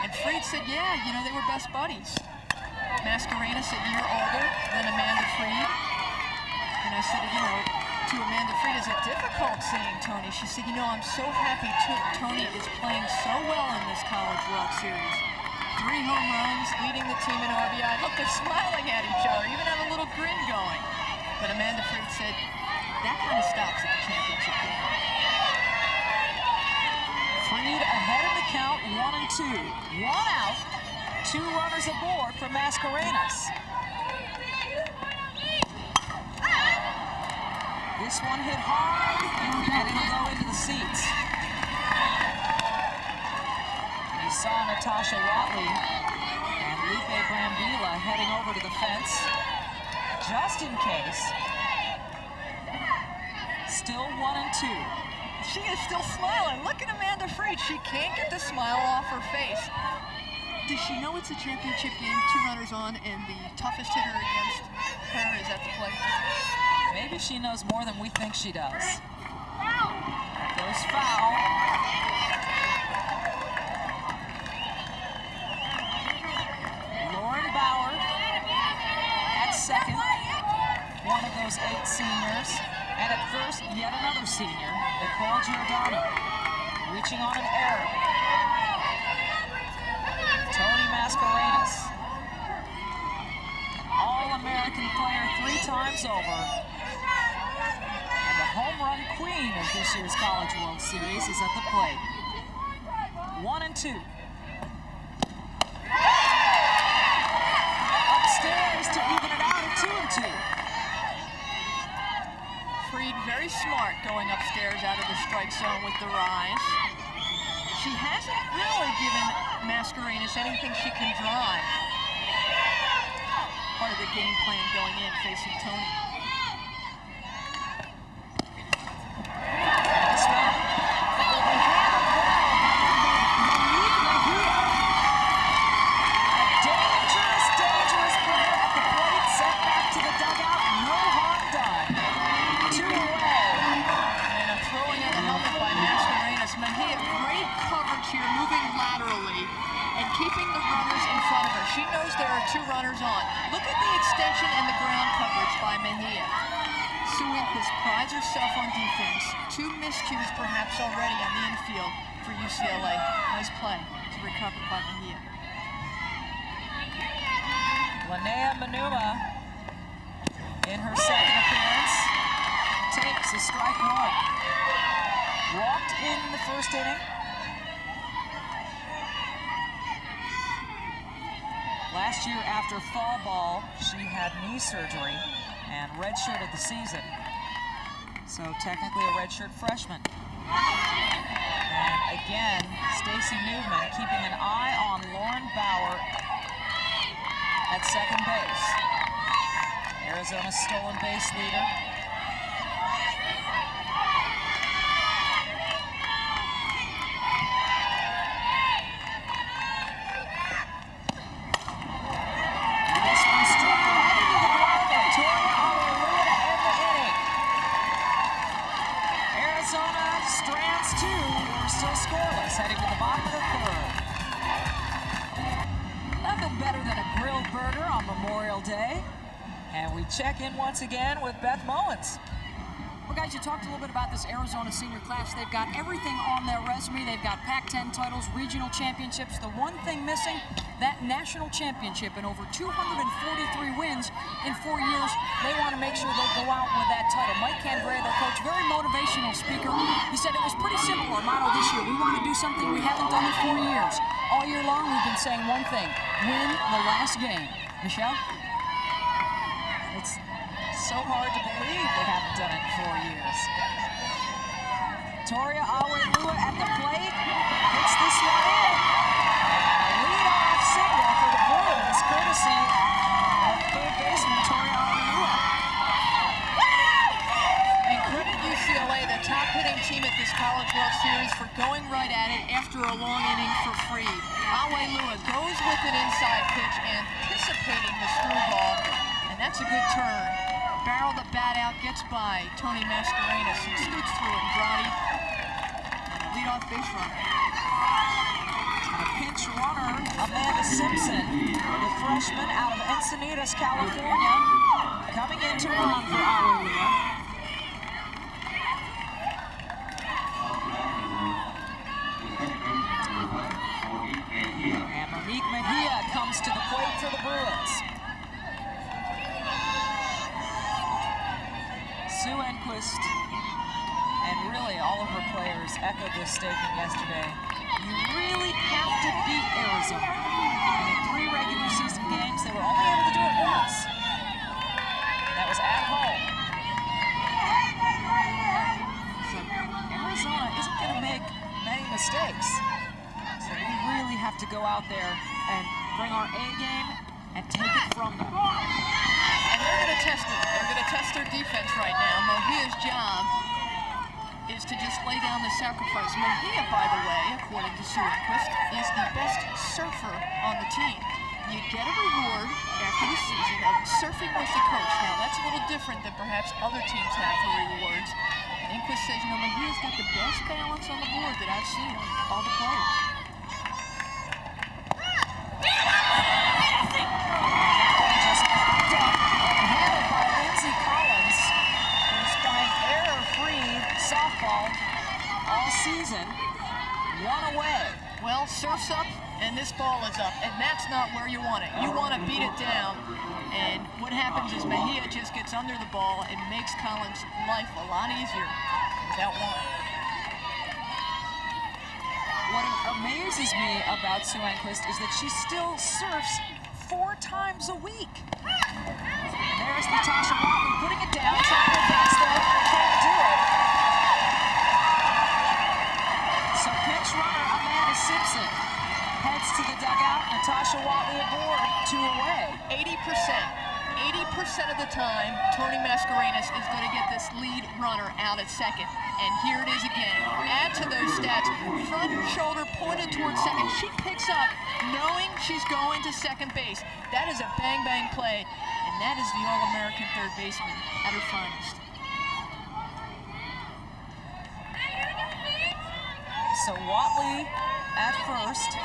B: and Freed said, yeah, you know, they were best buddies. Mascarenas a year older than Amanda Freed. And I said, you know, to Amanda Freed, is it difficult seeing Tony? She said, you know, I'm so happy Tony is playing so well in this College World Series. 3 home runs, leading the team in RBI. Look, they're smiling at each other, even have a little grin going. But Amanda Freed said, that kind of stops at the championship game.
D: Freed ahead in the count, 1-2. 1 out, 2 runners aboard for Mascarenas. This one hit hard, and it'll go into the seats. You saw Natasha Watley and Lupe Brambila heading over to the fence, just in case. Still 1-2.
B: She is still smiling. Look at Amanda Freed. She can't get the smile off her face. Does she know it's a championship game, 2 runners on, and the toughest hitter against her is at the plate?
D: Maybe she knows more than we think she does. Goes foul. Lauren Bauer at second, one of those 8 seniors. And at first, yet another senior, Nicole Giordano, reaching on an error. Tony Mascarenas, an All-American player 3 times over. And the home run queen of this year's College World Series is at the plate. 1-2. Upstairs to even it out at 2-2.
B: Freed very smart going upstairs out of the strike zone with the rise. She hasn't really given Mascarenas anything she can drive. Part of the game plan going in, facing Tony.
D: This one. Dangerous player at the plate, sent back to the dugout, no harm done. 2 away.
B: And a throwing at the helmet Look at the extension and the ground coverage by Mejia. Sue Enquist prides herself on defense. 2 miscues perhaps already on the infield for UCLA. Nice play to recover by Mejia.
D: Linnea Manuma, in her second appearance, takes a strike 1. Walked in the first inning. Last year after fall ball, she had knee surgery and redshirted the season. So technically a redshirt freshman. And again, Stacy Newman keeping an eye on Lauren Bauer at second base. Arizona's stolen base leader. This one struck right into the glove of Toria Alualua to end the inning. Arizona strands 2. We're still scoreless, heading to the bottom of the 3rd. Nothing better than a grilled burger on Memorial Day. And we check in once again with Beth Mullins.
C: Well, guys, you talked a little bit about this Arizona senior class. They've got everything on their resume. They've got Pac-10 titles, regional championships. The one thing missing, that national championship, and over 243 wins in 4 years. They want to make sure they go out with that title. Mike Cambray, their coach, very motivational speaker. He said it was pretty simple, our motto this year. We want to do something we haven't done in 4 years. All year long, we've been saying one thing: win the last game. Michelle?
D: It's so hard to believe they haven't done it in 4 years. Toria Alualua at the plate, hits this one in. And a leadoff single for the Bruins, courtesy of third baseman Toria Alualua.
B: And credit UCLA, the top hitting team at this College World Series, for going right at it after a long inning for free. Alualua goes with an inside pitch, anticipating the screwball, and that's a good turn. Barrel the bat out, gets by Tony Mascarenas, and scoots through Andrade. And a leadoff base runner.
D: A pinch runner, Amanda Simpson, the freshman out of Encinitas, California, coming in to run for Alualua. And Monique Mejia comes to the plate for the Bruins. Sue Enquist, and really all of her players echoed this statement yesterday. You really have to beat Arizona. And in 3 regular season games, they were only able to do it once. That was at home. So Arizona isn't going to make many mistakes. So we really have to go out there and bring our A game and take it from them.
B: And they're going to test it. They're going to test their defense right now. Mejia's job is to just lay down the sacrifice. Mejia, by the way, according to Sue Enquist, is the best surfer on the team. You get a reward after the season of surfing with the coach. Now, that's a little different than perhaps other teams have for rewards. And Enquist says, you know, Mejia's got the best balance on the board that I've seen on all the players.
D: Just popped up and handled by Lindsay Collins, who's playing error-free softball all season. 1 away.
B: Well, surf's up, and this ball is up, and that's not where you want it. You want to beat it down, and what happens is Mejia just gets under the ball and makes Collins' life a lot easier without one.
D: What amazes me about Sue Enquist is that she still surfs 4 times a week. And there's Natasha Watley putting it down, trying to advance there, can't do it. So pinch runner Amanda Simpson heads to the dugout. Natasha Watley aboard, 2 away.
B: 80% of the time, Tony Mascarenas is going to get this lead runner out at second. And here it is again. Add to those stats, front shoulder pointed towards second. She picks up knowing she's going to second base. That is a bang-bang play, and that is the All-American third baseman at her finest.
D: So Watley at first,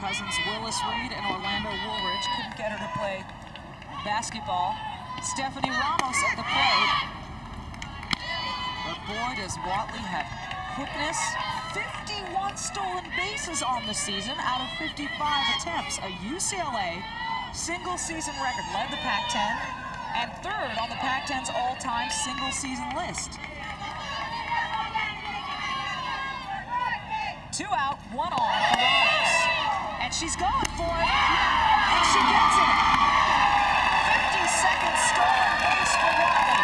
D: cousins Willis Reed and Orlando Woolridge couldn't get her to play basketball. Stephanie Ramos at the plate. But boy, does Watley have quickness. 51 stolen bases on the season out of 55 attempts. A UCLA single-season record. Led the Pac-10 and third on the Pac-10's all-time single-season list. 2 out, 1 on for Ramos. And she's going for it. And she gets it. 52nd stolen base for Watley.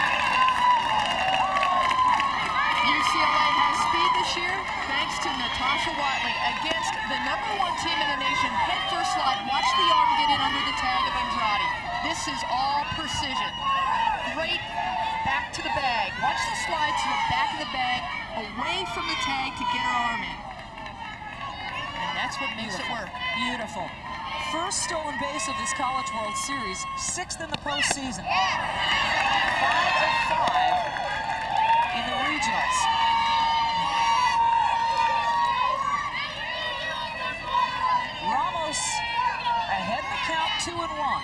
B: UCLA has speed this year thanks to Natasha Watley against the #1 team in the nation. Head first slide. Watch the arm get in under the tag of Andrade. This is all precision. Great back to the bag. Watch the slide to the back of the bag, away from the tag to get her arm in. And that's what makes it work.
D: Beautiful. First stolen base of this College World Series, 6th in the postseason. 5 of 5 in the regionals. Ramos ahead in the count, 2-1.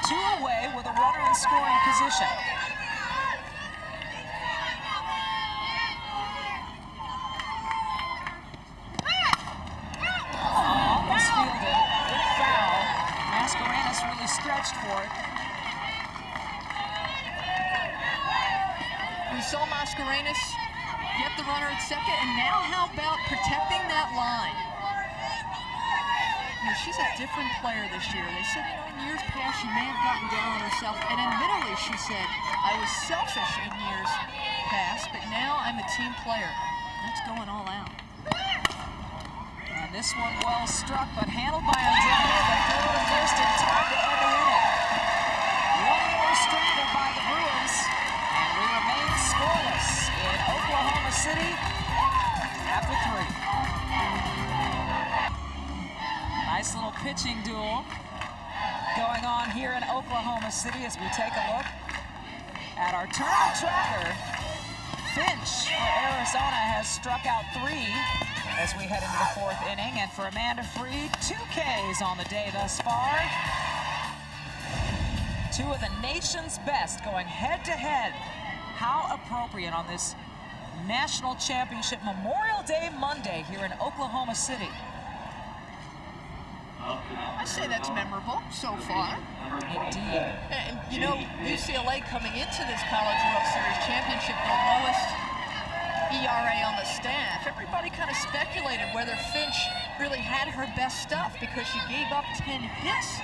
D: 2 away with a runner in scoring position. Almost fielded. Good foul. Mascarenas really stretched for it.
B: We saw Mascarenas get the runner at second, and now how about protecting that line? You know, she's a different player this year. They said, you know, in years past she may have gotten down on herself, and admittedly she said, I was selfish in years past, but now I'm a team player. That's going all out.
D: And this one well struck, but handled by Andrade, but throw to first in time to end the inning. One more stranded by the Bruins, and we remain scoreless in Oklahoma City after 3. Nice little pitching duel going on here in Oklahoma City as we take a look at our tournament tracker. Finch for Arizona has struck out 3 as we head into the 4th inning, and for Amanda Freed, 2 Ks on the day thus far. 2 of the nation's best going head-to-head. How appropriate on this National Championship Memorial Day Monday here in Oklahoma City.
B: I say that's memorable so far.
D: Indeed.
B: And you know, UCLA coming into this College World Series championship, the lowest ERA on the staff. Everybody kind of speculated whether Finch really had her best stuff because she gave up 10 hits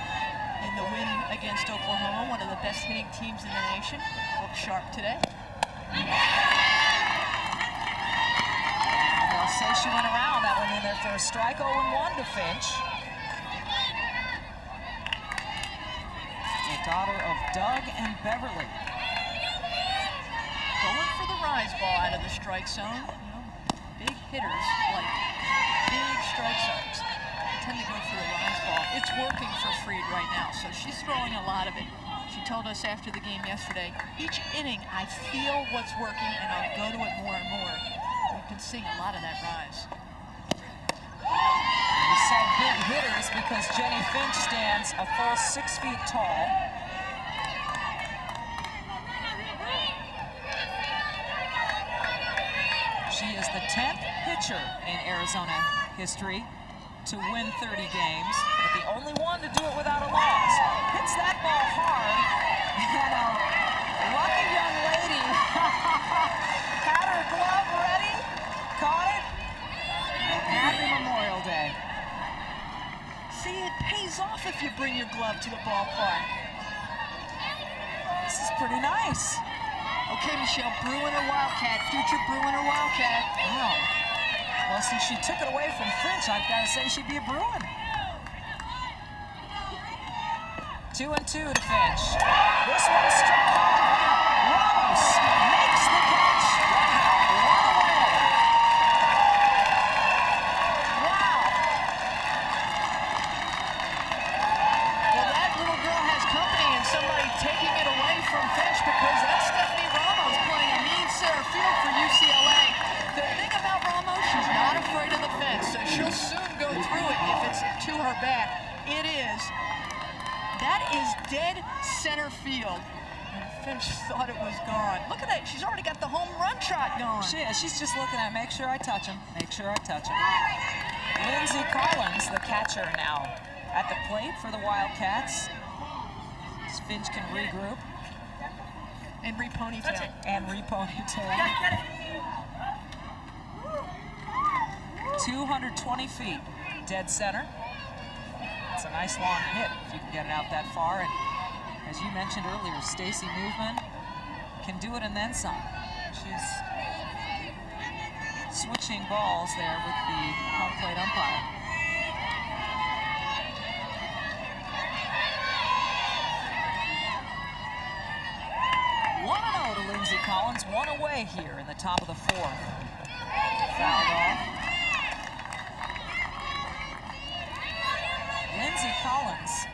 B: in the win against Oklahoma, one of the best hitting teams in the nation. Looked sharp today.
D: They'll say she went around. That one in there for a strike. 0-1 to Finch. The daughter of Doug and Beverly.
B: Going for the rise ball out of the strike zone. You know, big hitters like big strike zones tend to go for the rise ball. It's working for Freed right now, so she's throwing a lot of it. She told us after the game yesterday, each inning I feel what's working and I'll go to it more and more. We've been seeing a lot of that rise.
D: We said big hitters because Jennie Finch stands a full 6 feet tall. She is the 10th pitcher in Arizona history to win 30 games, but the only one to do it without a loss. Hits that ball hard, and a lucky young lady had her glove ready, caught it, and happy Memorial Day.
B: See, it pays off if you bring your glove to the ballpark.
D: This is pretty nice.
B: Okay, Michelle, Bruin or Wildcat, future Bruin or Wildcat.
D: Wow. Well, since she took it away from Finch, I've got to say she'd be a Bruin. 2-2 to Finch. This one struck hard. Ramos makes the catch. One away. Wow.
B: Well, that little girl has company and somebody taking it away from Finch because that's Stephanie Ramos playing a mean center field for UCLA. The thing about Ramos, she's not afraid of the fence, so she'll soon Collins. That is dead center field. And Finch thought it was gone. Look at that. She's already got the home run shot going.
D: She is. She's just looking at, make sure I touch him. Make sure I touch him. Lindsay Collins, the catcher, now at the plate for the Wildcats. Finch can regroup.
B: And re-ponytail.
D: And re-ponytail. 220 feet, dead center. It's a nice long hit if you can get it out that far. And as you mentioned earlier, Stacey Movement can do it and then some. She's switching balls there with the home plate umpire. To Lindsay Collins, one away here in the top of the fourth. Fouled off. Lindsay Collins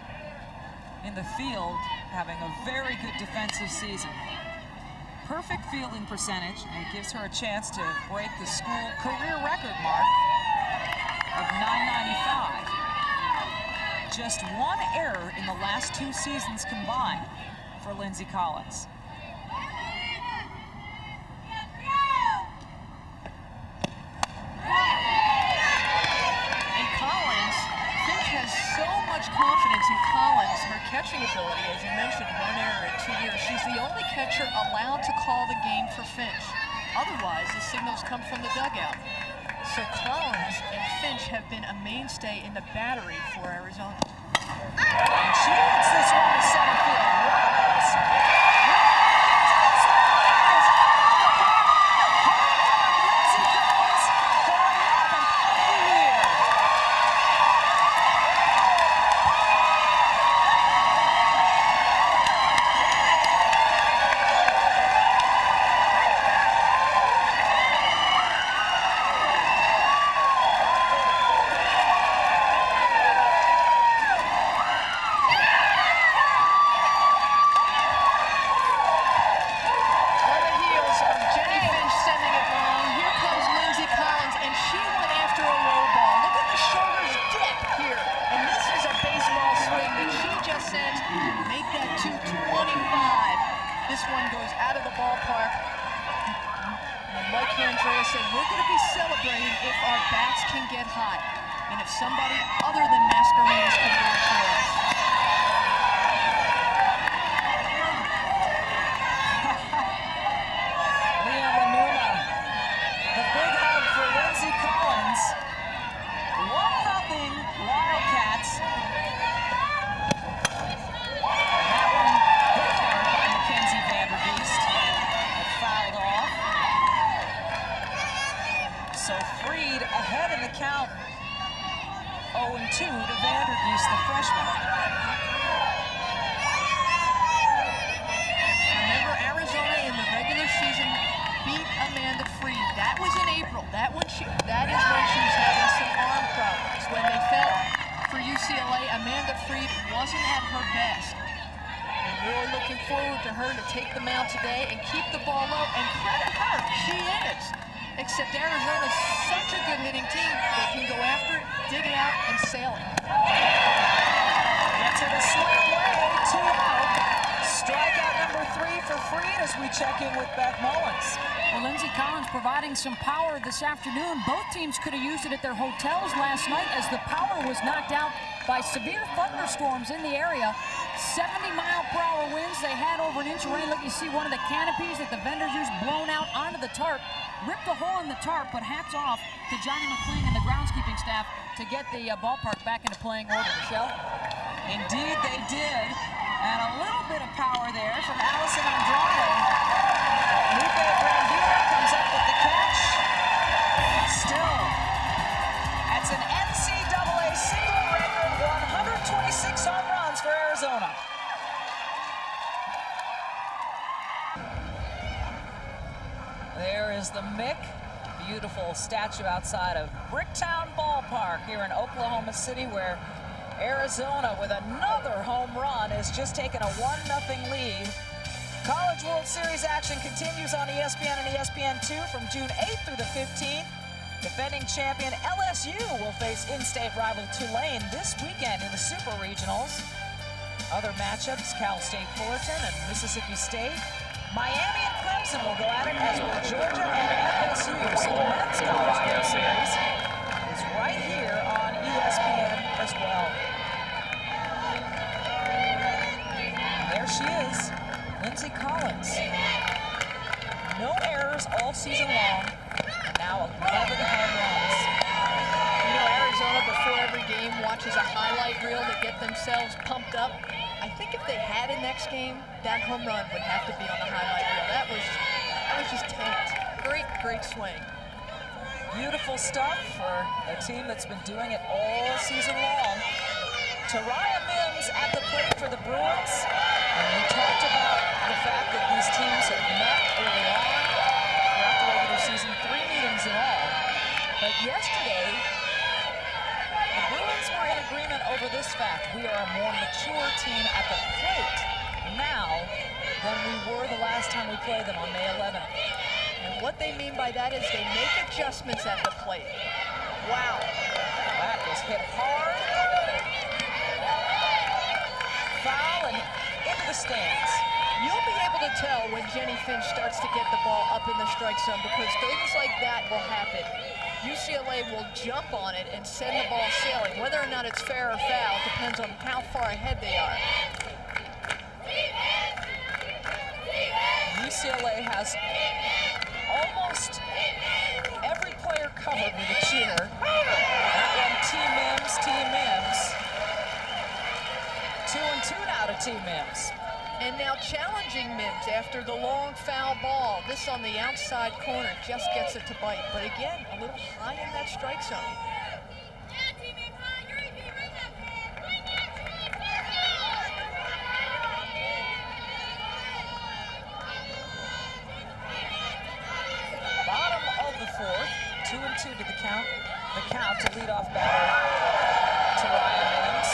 D: in the field having a very good defensive season. Perfect fielding percentage, and it gives her a chance to break the school career record mark of .995. Just one error in the last 2 seasons combined for Lindsay Collins.
B: Confidence in Collins, her catching ability, as you mentioned, 1 error in 2 years. She's the only catcher allowed to call the game for Finch. Otherwise, the signals come from the dugout. So Collins and Finch have been a mainstay in the battery for Arizona.
D: And she hits this one to center field. Ramos. Lindsay Collins going up and out of here.
B: Wasn't at her best. And we're looking forward to her to take the mound today and keep the ball low, and credit her, she is. Except Arizona's such a good hitting team, they can go after it, dig it out, and sail it.
D: Gets her to swing away, 2 out. Strikeout number 3 for Freed as we check in with Beth Mullins.
C: Well, Lindsay Collins providing some power this afternoon. Both teams could have used it at their hotels last night as the power was knocked out by severe thunderstorms in the area. 70-mile-per-hour winds. They had over an inch of rain. Look, you see one of the canopies that the vendors used blown out onto the tarp. Ripped a hole in the tarp, but hats off to Johnny McLean and the groundskeeping staff to get the ballpark back into playing order. Michelle?
D: Indeed, they did. And a little bit of power there from Allison Andrade. Lupe Brandira comes up with the catch. Still, that's an NCAA single record, 126 home runs for Arizona. There is the Mick, beautiful statue outside of Bricktown Ballpark here in Oklahoma City, where Arizona, with another home run, has just taken a 1-0 lead. College World Series action continues on ESPN and ESPN2 from June 8th through the 15th. Defending champion LSU will face in-state rival Tulane this weekend in the Super Regionals. Other matchups, Cal State Fullerton and Mississippi State. Miami and Clemson will go at it, as will Georgia and FSU. So the men's college World Series is right here on ESPN as well. There she is, Lindsay Collins. No errors all season long, and now 11 home runs.
B: You know, Arizona before every game watches a highlight reel to get themselves pumped up. I think if they had a next game, that home run would have to be on the highlight reel. That was just tanked. Great swing.
D: Beautiful stuff for a team that's been doing it all season long. Taraya Mims at the plate for the Bruins. And we talked about the fact that these teams have met early on throughout the regular season, 3 meetings in all. But yesterday, the Bruins were in agreement over this fact: we are a more mature team at the plate now than we were the last time we played them on May 11th.
B: And what they mean by that is they make adjustments at the plate. Wow.
D: That was hit hard. Foul and into the stands.
B: You'll be able to tell when Jennie Finch starts to get the ball up in the strike zone, because things like that will happen. UCLA will jump on it and send the ball sailing. Whether or not it's fair or foul depends on how far ahead they are.
D: UCLA has almost every player covered with a cheer. That one, Team Mims. 2 and 2 now to Team Mims.
B: And now challenging Mims after the long foul ball. This on the outside corner just gets it to bite. But again, a little high in that strike zone.
D: Bottom of the fourth, 2 and 2 to the count. The count to lead off batter Taraya Mims.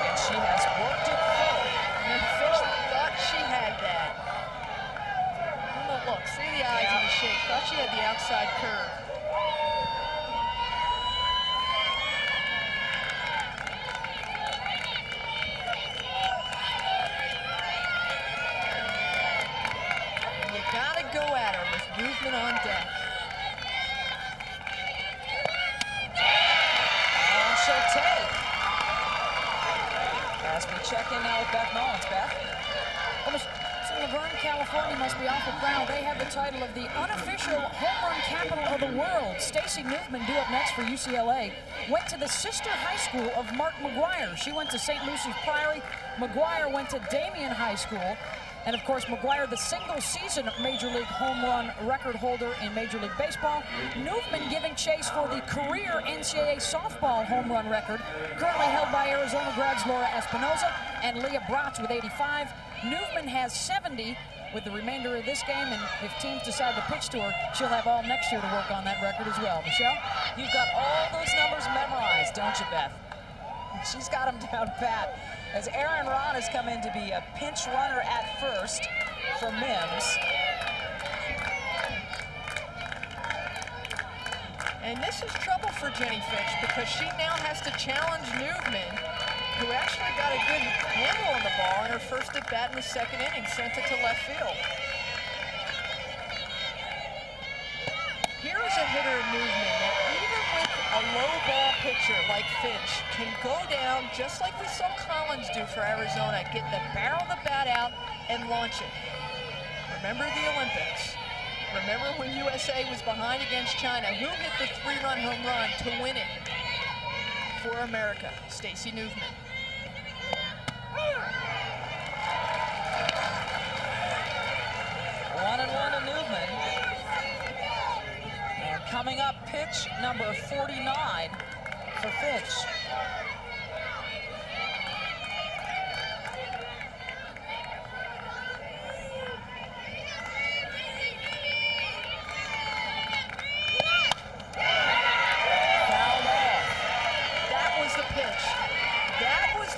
D: And she has worked it forward.
B: And Finch thought she had that. Look, see the eyes in the shake. Thought she had the outside curve. And you gotta go at her with movement on deck.
D: And she'll take. As we check in now with Beth Mullins. Beth?
C: Laverne, California must be awful proud. They have the title of the unofficial home run capital of the world. Stacey Newman, due up next for UCLA, went to the sister high school of Mark McGuire. She went to St. Lucie Priory. McGuire went to Damien High School. And of course, McGuire, the single-season Major League home run record holder in Major League Baseball. Newman giving chase for the career NCAA softball home run record, currently held by Arizona grads Laura Espinoza and Leah Bratz with 85. Newman has 70 with the remainder of this game, and if teams decide to pitch to her, she'll have all next year to work on that record as well. Michelle?
D: You've got all those numbers memorized, don't you, Beth? She's got them down pat. As Aaron Ron has come in to be a pinch runner at first for Mims.
B: And this is trouble for Jennie Finch, because she now has to challenge Newman, who actually got a good handle on the ball in her first at bat in the second inning, sent it to left field. Here is a hitter in Newman that even with a low ball pitcher like Finch can go down just like we saw Collins do for Arizona, get the barrel of the bat out and launch it. Remember the Olympics. Remember when USA was behind against China? Who hit the 3-run home run to win it for America? Stacey Newman.
D: 1-1 to Newman. And coming up, pitch number 49 for Finch.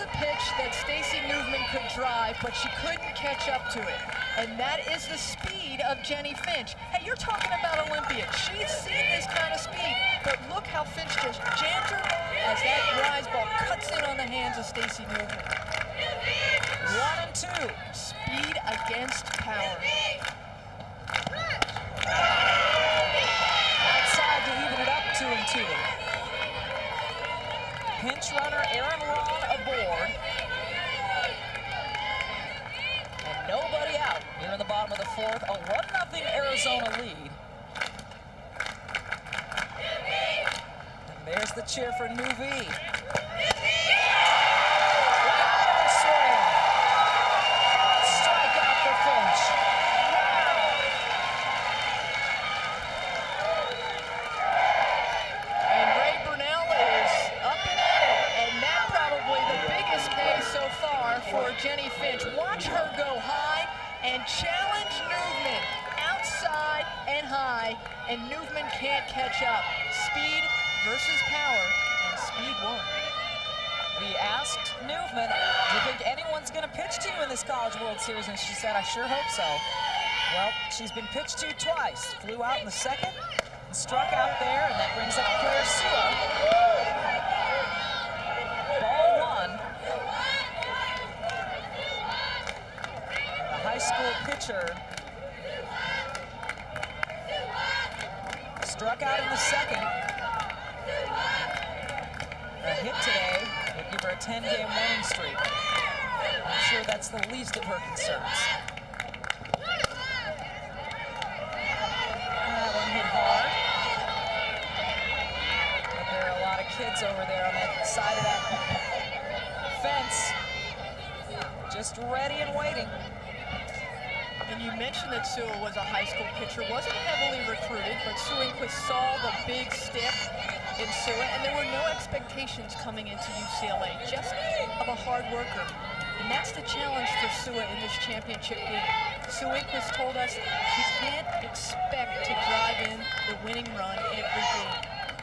B: a pitch that Stacy Newman could drive, but she couldn't catch up to it. And that is the speed of Jennie Finch. Hey, you're talking about Olympians. She's seen this kind of speed, but look how Finch just jammed her as that rise ball cuts in on the hands of Stacy Newman.
D: 1 and 2.
B: Speed against power.
D: Outside to even it up, 2 and 2. Pinch runner Aaron Ron aboard. And nobody out here in the bottom of the fourth. A 1-0 Arizona lead. And there's the cheer for New V. Strikeout for Finch.
B: And Ray Brunell is up and at it, and that probably the biggest K so far for Jennie Finch. Watch her go high and challenge Newman outside and high, and Newman can't catch up. Speed versus power, and speed won.
D: We asked Newman, do you think anyone's going to pitch to you in this College World Series? And she said, I sure hope so. Well, she's been pitched to twice. Flew out in the second, and struck out there, and that brings up Claire Sua. Ball 1. The high school pitcher struck out in the second. A hit today would give her a 10-game winning streak. I'm sure that's the least of her concerns. That one hit hard. But there are a lot of kids over there on that side of that fence, just ready and waiting.
B: And you mentioned that Sua was a high school pitcher, wasn't heavily recruited, but Suinquist saw the big stick in Sua, and there were no expectations coming into UCLA, just of a hard worker. And that's the challenge for Sua in this championship game. Suinquist told us she can't expect to drive in the winning run every game.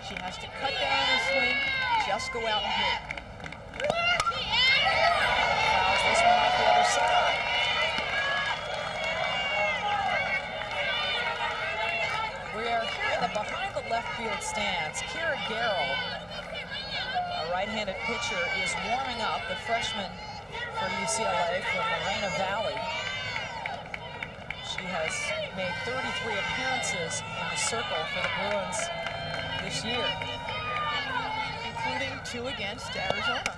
B: She has to cut down her swing, just go out and hit.
D: Fouls this one off the other side. We are here in the behind the left field stands. Kira Garrell, a right-handed pitcher, is warming up, the freshman for UCLA from Moreno Valley. She has made 33 appearances in the circle for the Bruins this year,
B: including 2 against Arizona.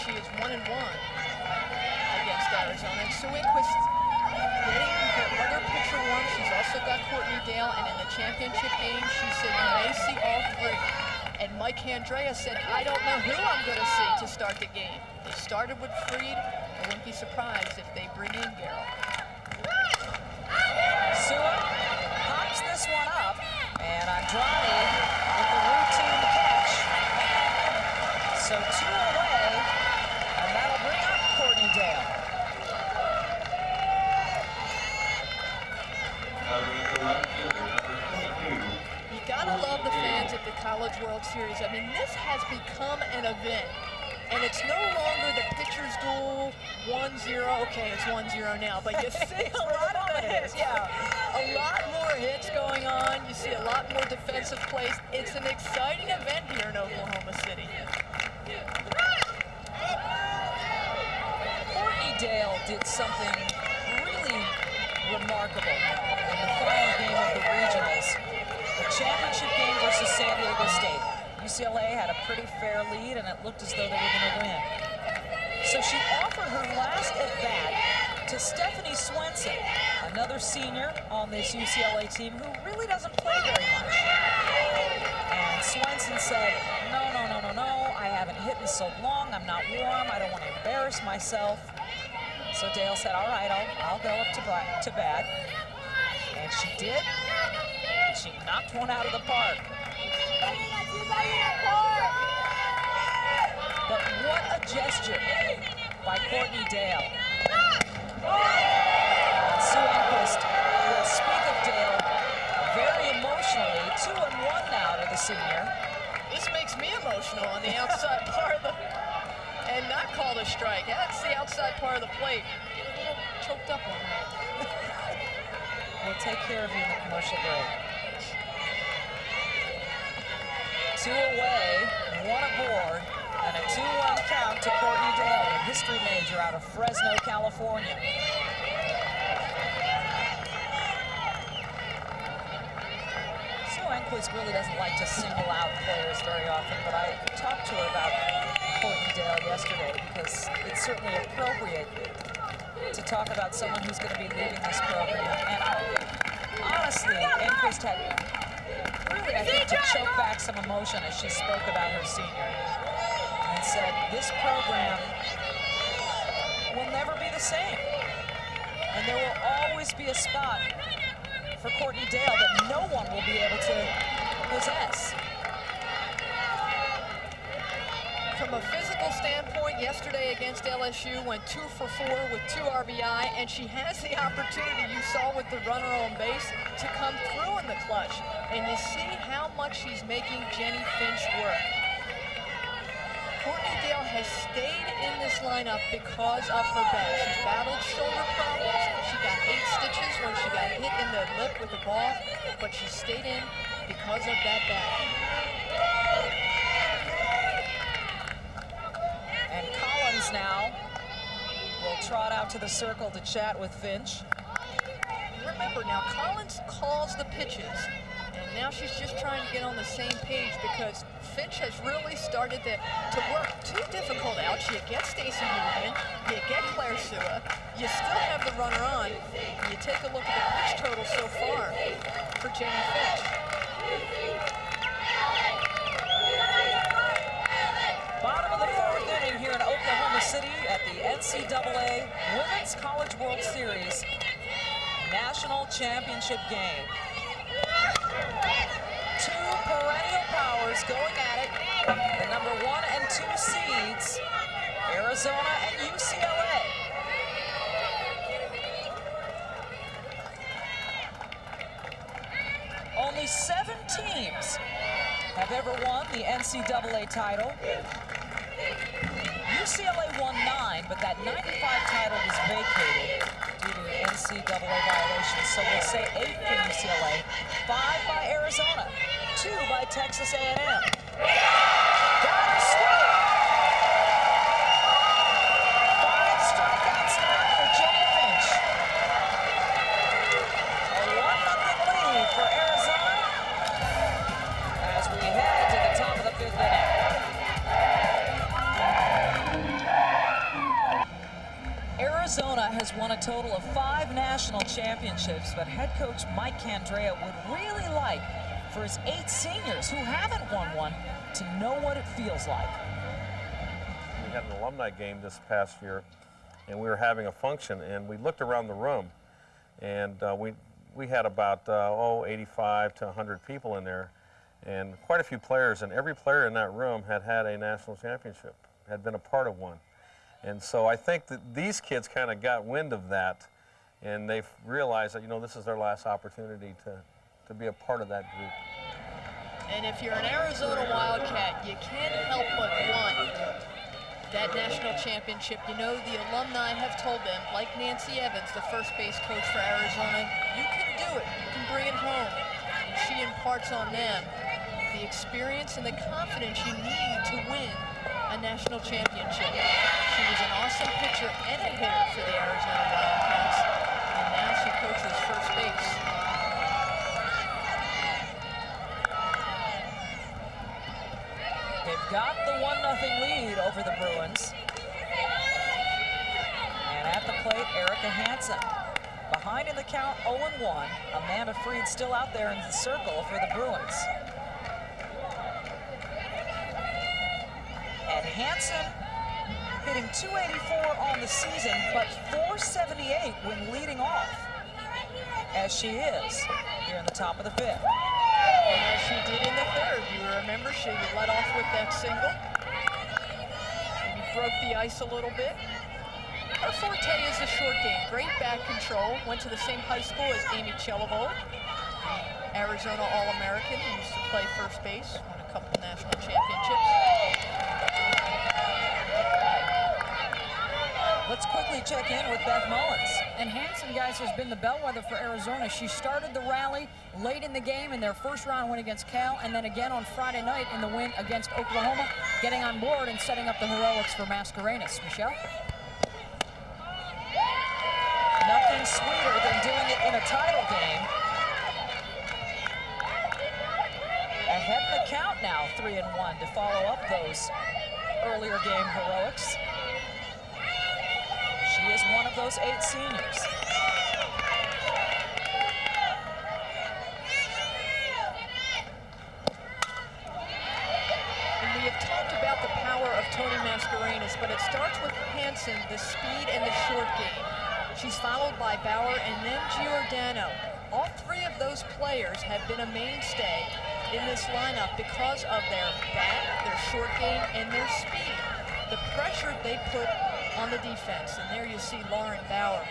B: She is 1-1 against Arizona. And Suinquist getting her other pitcher warm. She's also got Courtney Dale, and in the championship game, she said you may see all 3. And Mike Andrea said, I don't know who I'm going to see to start the game. They started with Freed. I wouldn't be surprised if they bring in Garrell.
D: Sua pops this one up, and Andrade with the routine catch. So 2 away, and that'll bring up Courtney Dale.
B: You gotta love the fans at the College World Series. I mean, this has become an event. And it's no longer the pitcher's duel, 1-0. Okay, it's 1-0 now, but you see a lot of hits. Yeah, a lot more hits going on. You see a lot more defensive plays. It's an exciting event here in Oklahoma City.
D: Courtney Dale did something really remarkable in the final game of the regionals. The championship game versus San Diego State. UCLA had a pretty fair lead, and it looked as though they were going to win. So she offered her last at-bat to Stephanie Swenson, another senior on this UCLA team who really doesn't play very much. And Swenson said, no, I haven't hit in so long, I'm not warm, I don't want to embarrass myself. So Dale said, all right, I'll go up to bat. And she did, and she knocked one out of the park. But what a gesture by Courtney Dale. Suinquist will speak of Dale very emotionally. 2-1 now to the senior.
B: This makes me emotional on the outside. outside part of the, and not called a strike. That's the outside part of the plate. Get a little choked up on that.
D: We'll take care of you in the commercial break. 2 away, 1 aboard, and a 2-1 count to Courtney Dale, the history major out of Fresno, California. Really doesn't like to single out players very often, but I talked to her about Courtney Dale yesterday because it's certainly appropriate to talk about someone who's going to be leading this program. And honestly, Enquist had really, I think, to choke back some emotion as she spoke about her senior and said, this program will never be the same. And there will always be a spot for Courtney Dale that no one will be able to possess.
B: From a physical standpoint, yesterday against LSU went 2 for 4 with 2 RBI, and she has the opportunity, you saw with the runner on base, to come through in the clutch. And you see how much she's making Jennie Finch work. Courtney Dale has stayed in this lineup because of her bat. She's battled shoulder problems. She got 8 stitches when she got hit in the lip with the ball, but she stayed in because of that bat.
D: And Collins now will trot out to the circle to chat with Finch.
B: Remember now, Collins calls the pitches, and now she's just trying to get on the same page because Finch has really started to work 2 difficult outs. You get Stacey Newman, you get Claire Sua, you still have the runner on. You take a look at the pitch total so far for Jennie Finch.
D: Bottom of the 4th inning here in Oklahoma City at the NCAA Women's College World Series National Championship game. 2 perennial powers going at it. The number 1 and 2 seeds, Arizona and UCLA. Only 7 teams have ever won the NCAA title. UCLA won 9, but that 95 title was vacated due to NCAA violations. So we'll say 8 for UCLA, 5 by Arizona, 2 by Texas A&M. Got her straight. 5 strikeout start for Jennie Finch. A 1-0 lead for Arizona as we head to the top of the 5th inning. Arizona has won a total of 5 national championships, but head coach Mike Candrea would really like for his 8 seniors who haven't won one to know what it feels like.
F: We had an alumni game this past year, and we were having a function, and we looked around the room, and we had about 85 to 100 people in there, and quite a few players, and every player in that room had had a national championship, had been a part of one. And so I think that these kids kind of got wind of that, and they've realized that, you know, this is their last opportunity to be a part of that group.
B: And if you're an Arizona Wildcat, you can't help but want that national championship. You know, the alumni have told them, like Nancy Evans, the first base coach for Arizona, you can do it, you can bring it home. And she imparts on them the experience and the confidence you need to win a national championship. She was an awesome pitcher and a hitter for the Arizona Wildcats, and now she coaches first base.
D: They've got the 1-0 lead over the Bruins. And at the plate, Erica Hansen. Behind in the count, 0-1. Amanda Freed still out there in the circle for the Bruins. And Hansen hitting .284 on the season, but .478 when leading off, as she is here in the top of the 5th.
B: And as she did in the 3rd, you remember she led off with that single. Maybe broke the ice a little bit. Her forte is the short game. Great bat control. Went to the same high school as Amy Chelovol, Arizona All-American, who used to play first base, won a couple national championships.
D: check in with Beth Mullins.
C: And Hansen, guys, has been the bellwether for Arizona. She started the rally late in the game in their first round win against Cal, and then again on Friday night in the win against Oklahoma, getting on board and setting up the heroics for Mascarenas. Michelle?
D: Nothing sweeter than doing it in a title game. Ahead in the count now, 3-1 to follow up those earlier game heroics. She is one of those 8 seniors.
B: And we have talked about the power of Tony Mascarenas, but it starts with Hansen, the speed and the short game. She's followed by Bauer and then Giordano. All 3 of those players have been a mainstay in this lineup because of their bat, their short game, and their speed. The pressure they put on the defense. And there you see Lauren Bauer,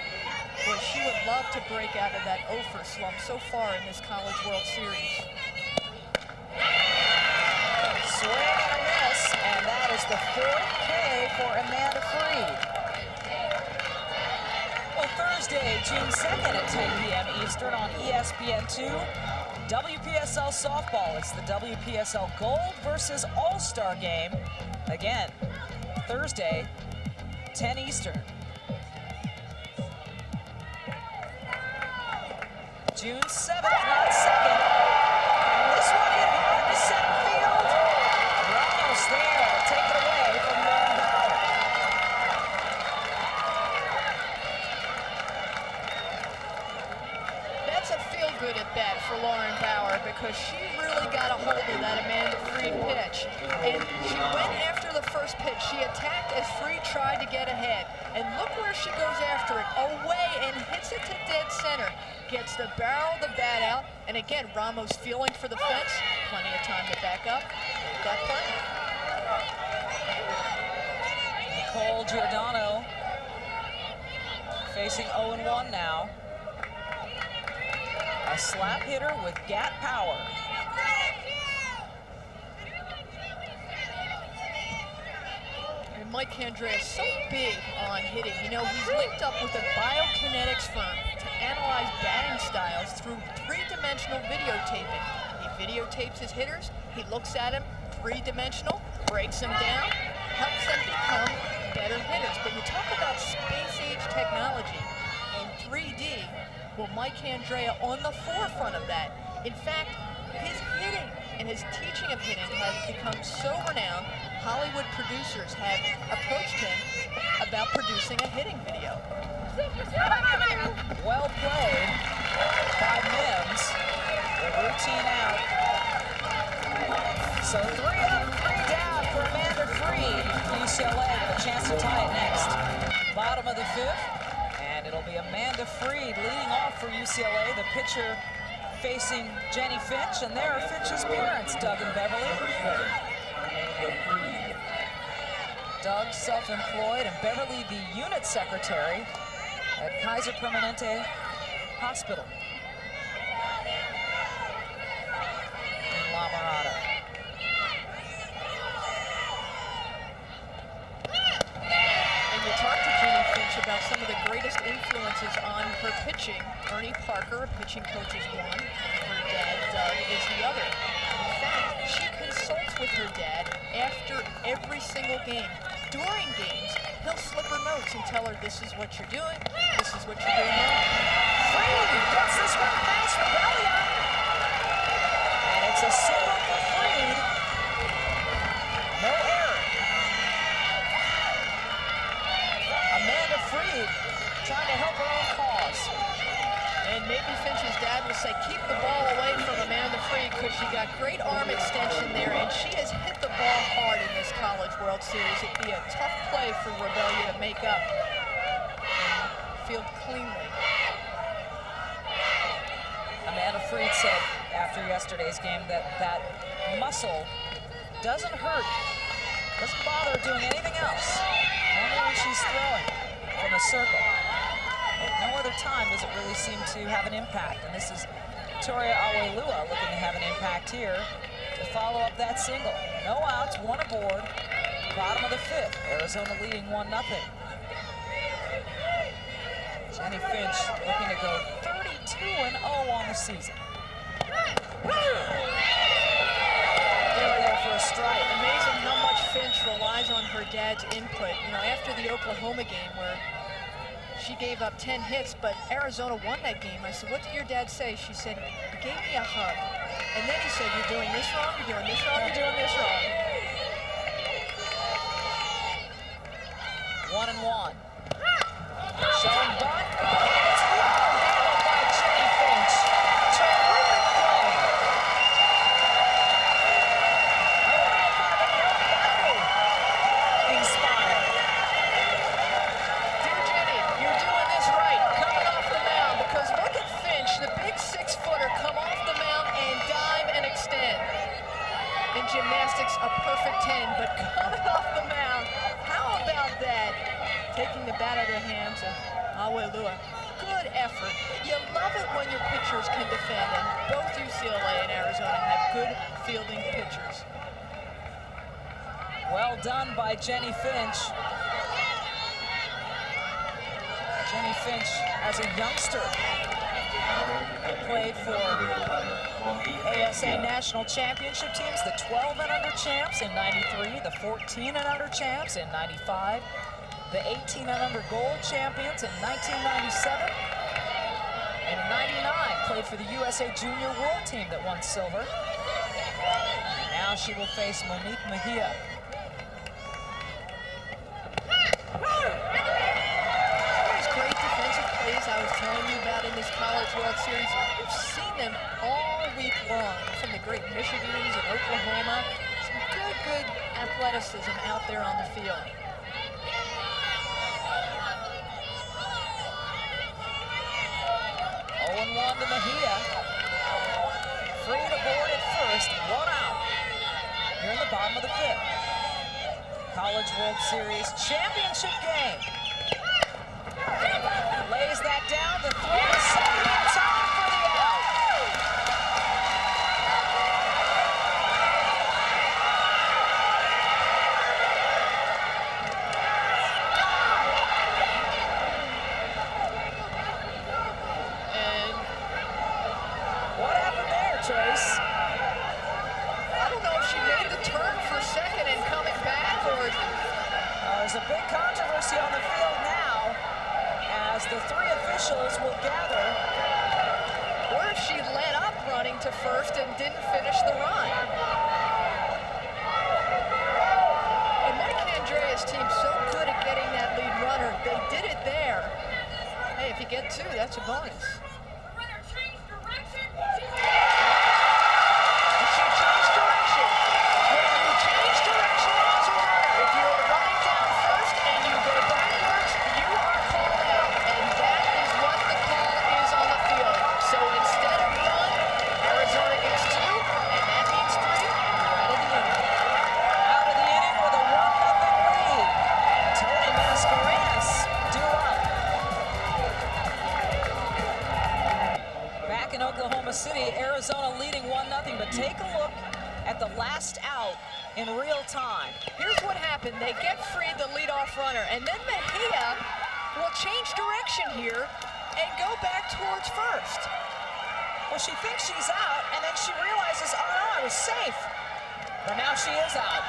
B: where she would love to break out of that Ophir slump so far in this College World Series.
D: Swing and a miss, and that is the 4th K for Amanda Freed. Well, Thursday, June 2nd at 10 p.m. Eastern on ESPN2, WPSL softball. It's the WPSL Gold versus All-Star game. Again, Thursday, 10 Eastern. June 7th, not 2nd. And this one hit hard to center field. Ramos there to take it away from Lauren Bauer.
B: That's a feel-good at bat for Lauren Bauer because she really got a hold of that Amanda Freed pitch. And she went after the first pitch. She attacked as Freed tried to get ahead. And look where she goes after it, away, and hits it to dead center. Gets the barrel of the bat out. And again, Ramos feeling for the fence. Plenty of time to back up. They've got plenty.
D: Nicole Giordano facing 0-1 now. A slap hitter with gat power.
B: And Mike Andrea is so big on hitting. You know, he's linked up with a biokinetics firm to analyze batting styles through 3-dimensional videotaping. He videotapes his hitters, he looks at them, 3-dimensional, breaks them down, helps them become better hitters. But you talk about space-age technology in 3D, well, Mike Andrea on the forefront of that. In fact, his hitting and his teaching of hitting has become so renowned, Hollywood producers have approached him about producing a hitting video.
D: Well played by Mims. The routine out. So 3 up, 3 down for Amanda Freed. UCLA with a chance to tie it next. Bottom of the 5th. And it'll be Amanda Freed leading off for UCLA. The pitcher facing Jennie Finch. And there are Finch's parents, Doug and Beverly. Doug, self-employed, and Beverly, the unit secretary at Kaiser Permanente Hospital in La Mirada.
B: And you talk to Jennie Finch about some of the greatest influences on her pitching. Ernie Parker, a pitching coach, is one. Her dad, Doug, is the other. In fact, she consults with her dad after every single game. During games, he'll slip her notes and tell her, this is what you're doing, this is what you're doing wrong.
D: Freed gets this one past Rebellia. And it's a single for Freed. No error. Amanda Freed trying to help her own cause.
B: And maybe Finch's dad will say, keep the ball away from Amanda Freed because she got great arm extension there, and she has hit the ball hard in this College World Series. It'd be a tough play for Rebellia to make up and field cleanly.
D: Amanda Freed said after yesterday's game that that muscle doesn't hurt, doesn't bother doing anything else, only when she's throwing from a circle. No other time does it really seem to have an impact. And this is Victoria Awelua looking to have an impact here to follow up that single. No outs, 1 aboard, bottom of the 5th. Arizona leading 1-0. Jennie Finch looking to go 32-0 on the season.
B: There for a strike. Amazing how much Finch relies on her dad's input. You know, after the Oklahoma game where she gave up 10 hits, but Arizona won that game. I said, what did your dad say? She said, he gave me a hug. And then he said, you're doing this wrong, you're doing this wrong, you're doing this wrong.
D: 1-1. Showing bunt. It's well handled by Jennie Finch. Terrific play. Inspired.
B: Dear Jennie, you're doing this right, coming off the mound, because look at Finch, the big 6-footer, come off the mound and dive and extend. In gymnastics, a perfect 10, but coming off the mound, how about that? Taking the bat out of the hands of Awelua. Good effort. You love it when your pitchers can defend, and both UCLA and Arizona have good fielding pitchers.
D: Well done by Jennie Finch. Jennie Finch, as a youngster, played for ASA national championship teams, the 12 and under champs in '93, the 14 and under champs in '95, the 18 and under gold champions in 1997, and in '99 played for the USA Junior World Team that won silver. Now she will face Monique Mejia.
B: These great defensive plays I was telling you about in this College World Series, we've seen them all week long from the great Michigans and Oklahoma. Some good athleticism out there on the field.
D: 0-1 to Mejia. Free to board at first, 1 out. Here in the bottom of the 5th. College World Series championship game. Lays that down, the throw to second in time for the out.
B: And
D: what happened there, Trace?
B: I don't know if she made the turn for second and coming back, or
D: There's a big controversy on the field now as the 3 officials will gather.
B: or if she let up running to first and didn't finish the run. And Mike Andrea's team's so good at getting that lead runner. They did it there. Hey, if you get 2, that's a bonus. She changed direction. When you change direction as a runner, if you're running down first and you go backwards, you are called out. And that is what the call is on the field. So instead of 1, Arizona gets 2, and that means 3. You're out of the inning.
D: Out of the inning with a 1-0 lead. Tony Mascarenas due up. Back in Oklahoma City, Arizona leading 1-0, but take a look at the last out in real time.
B: Here's what happened. They get free the leadoff runner, and then Mejia will change direction here and go back towards first.
D: Well, she thinks she's out, and then she realizes, oh no, I was safe. But now she is out.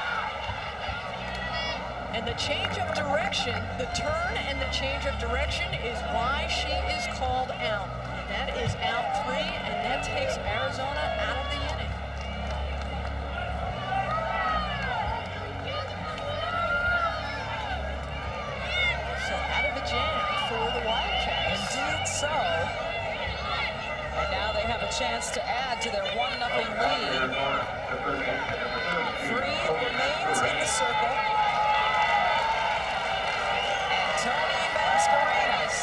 B: And the change of direction, the turn and the change of direction is why she is called out. And that is out 3, and that takes Arizona out of the inning. So out of the jam for the Wildcats.
D: Indeed so. And now they have a chance to add to their 1-0 lead. Free remains in the circle. And Tony Mascarenas,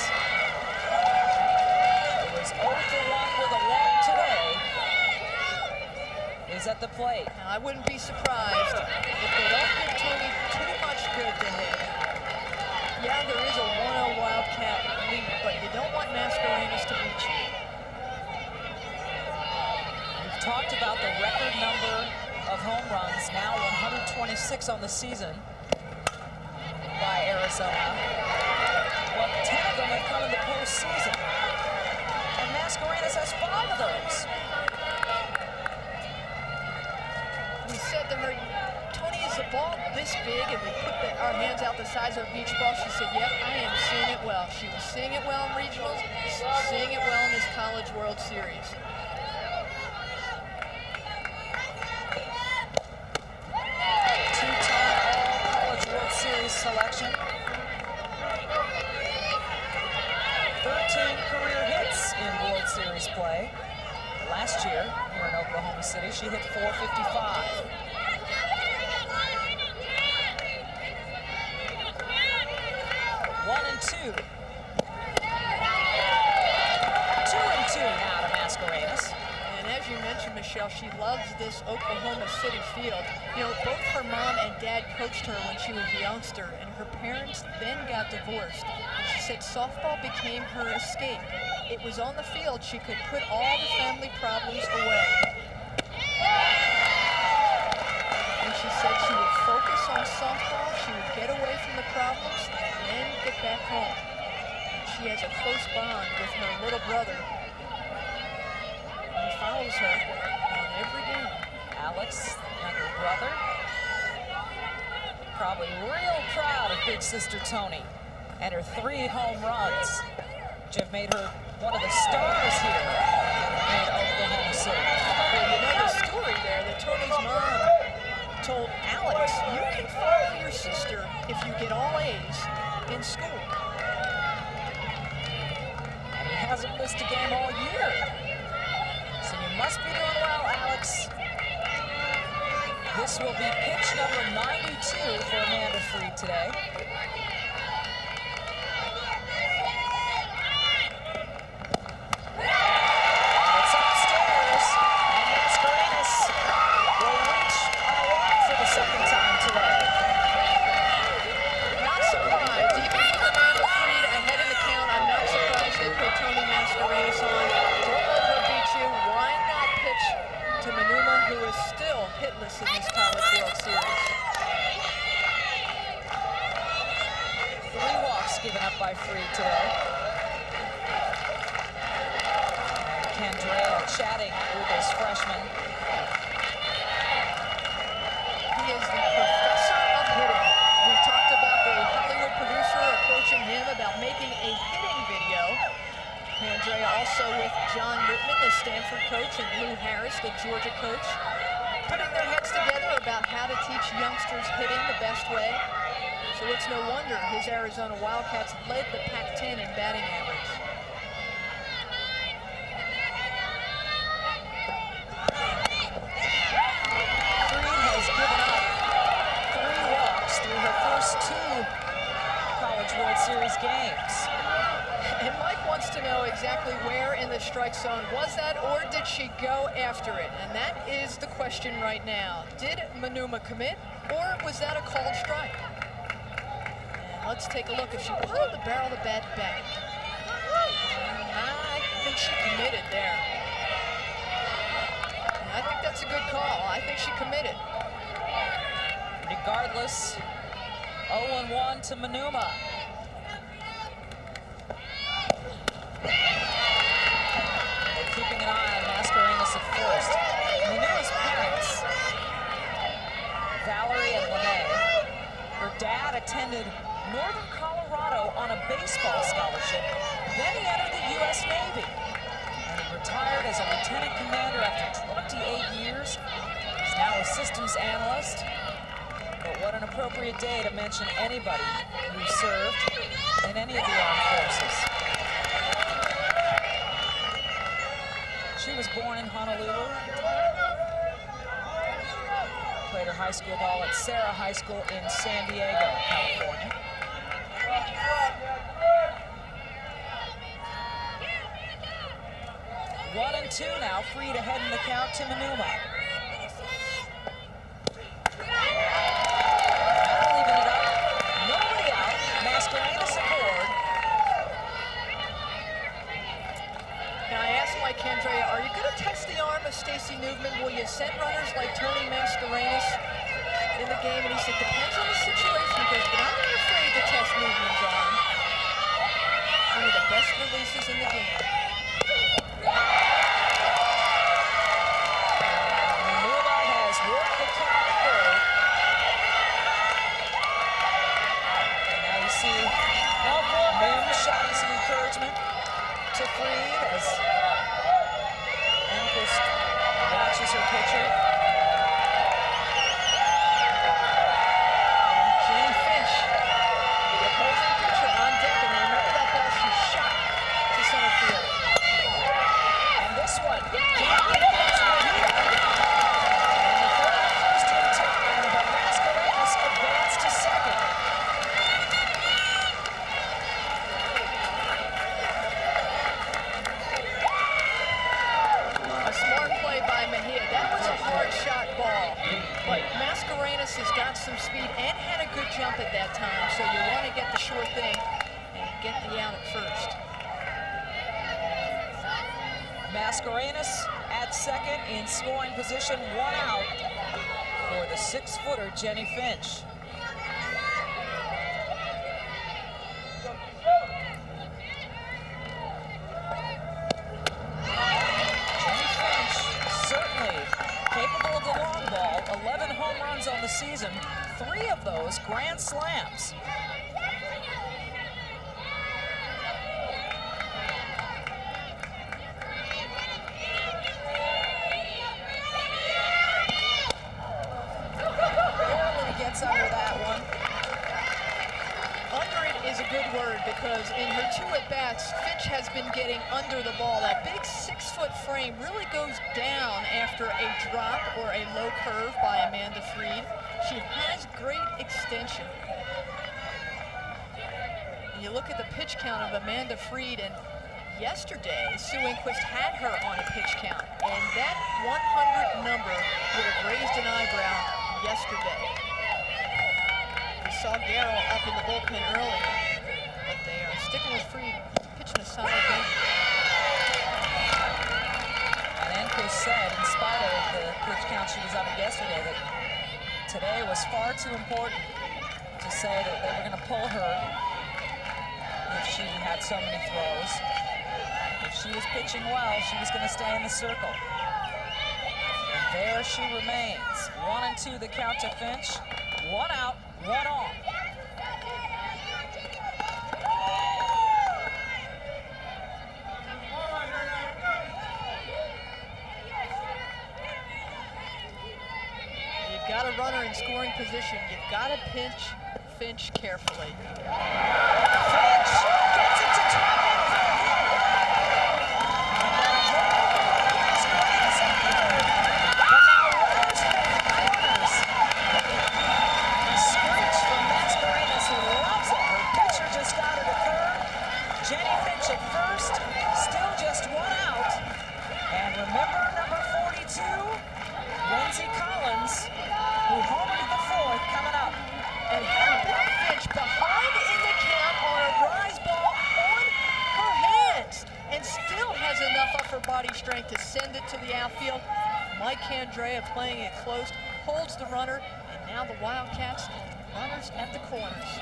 D: who was 0 for 1 with a walk today, is at the plate.
B: Now, I wouldn't be surprised if they don't give Tony too much good to hit. Yeah, there is a 1-0 Wildcat lead, but you don't want Mascarenas to beat you.
D: We've talked about the record number of home runs, now 126 on the season by Arizona. Well, 10 of them have come in the postseason. Mascarenas has 5 of those.
B: We said to her, Tony, is the ball this big? And we put our hands out the size of a beach ball. She said, yep, I am seeing it well. She was seeing it well in regionals, seeing it well in this College World Series.
D: Selection. 13 career hits in World Series play. Last year, here in Oklahoma City, she hit .455. One and two. 2-2 now to Mascarenas.
B: And as you mentioned, Michelle, she loves this Oklahoma City field. You know, both her mom and dad coached her when she was a youngster, and her parents then got divorced. And she said softball became her escape. It was on the field she could put all the family problems away. And she said she would focus on softball, she would get away from the problems, and then get back home. And she has a close bond with her little brother. He follows her on every game.
D: Alex, younger brother, probably real proud of big sister Tony and her 3 home runs, which have made her one of the stars here in Oklahoma City.
B: Well, you know the story there that Tony's mom told Alex, you can follow your sister if you get all A's in school.
D: And he hasn't missed a game all year. So you must be doing well, Alex. This will be pitch number 92 for Amanda Freed today. It's upstairs, and Mascarenas will reach on a walk for the second time today.
B: Not surprised. Even with Amanda Freed ahead in the count, I'm not surprised they put Tony Mascarenas on. Don't let her beat you. Why not pitch to Manuma, who is still hitless in this College World Series?
D: 3 walks given up by Freed today. Candrea chatting with his freshman.
B: He is the professor of hitting. We talked about the Hollywood producer approaching him about making a hitting video. Candrea also with John Rittman, the Stanford coach, and Lou Harris, the Georgia coach, putting their heads together about how to teach youngsters hitting the best way. So it's no wonder his Arizona Wildcats led the Pac-10 in batting average.
D: Freed has given up 3 walks through her first 2 College World Series games.
B: And Mike wants to know exactly where in the strike zone was that, or did she go after it? And that is the question right now. Did Manuma commit, or was that a called strike? And let's take a look if she pulled the barrel of the bat back. I think she committed there. And I think that's a good call. I think she committed.
D: Regardless, 0-1 to Manuma. Keeping an eye on Mascarenas at first. Manuma's parents, Valerie and Lene, her dad attended Northern Colorado on a baseball scholarship. Then he entered the U.S. Navy. And he retired as a lieutenant commander after 28 years. He's now a systems analyst. But what an appropriate day to mention anybody who served in any of the armed forces. She was born in Honolulu. Played her high school ball at Sarah High School in San Diego, California. One and 2 now, Freed ahead in the count to Manuma. Now leaving it up. Nobody out. Mascarenas aboard.
B: Now I asked Mike Candrea, are you going to test the arm of Stacey Newman? Will you send runners like Tony Mascarenas in the game? And he said, depends on the situation. He goes, but I'm not afraid to test Newman's arm. One of the best releases in the game.
D: encouragement to Freed as Enquist watches her pitcher.
B: And Jennie Finch, the opposing pitcher, on deck. And remember that ball she shot to center field.
D: And this one, and the first in time, but Mascarenas advanced to second.
B: A smart play by Mejia. That was a hard shot ball, but Mascarenas has got some speed and had a good jump at that time, so you want to get the sure thing and get the out at first.
D: Mascarenas at second in scoring position, 1 out for the 6-footer Jennie Finch. Jennie Finch certainly capable of the long ball. 11 home runs on the season, 3 of those grand slams. Under that one.
B: Under it is a good word because in her 2 at-bats, Finch has been getting under the ball. That big 6-foot frame really goes down after a drop or a low curve by Amanda Freed. She has great extension. And you look at the pitch count of Amanda Freed, and yesterday, Sue Enquist had her on a pitch count, and that 100 number would have raised an eyebrow yesterday. We saw Garrow up in the bullpen earlier, but they are sticking with Freed, pitching a solid game.
D: And Enquist said, in spite of the pitch count she was up yesterday, that today was far too important to say that they were going to pull her if she had so many throws. If she was pitching well, she was going to stay in the circle. And there she remains. 1 and 2 the count to Finch. 1 out, 1 on.
B: You've got a runner in scoring position. You've got to pinch Finch carefully.
D: Finch gets it to top in for but now runners in the corners. Screech from Mascarenas, who loves it. Her pitcher just out of the third. Jennie Finch at first, still just 1 out. And remember number 42, Lindsay Collins, who homered in the 4th, coming up.
B: And how about Finch behind in the count on a rise ball on her hands, and still has enough upper body strength to send it to the outfield. Mike Andrea playing it close, holds the runner, and now the Wildcats runners at the corners.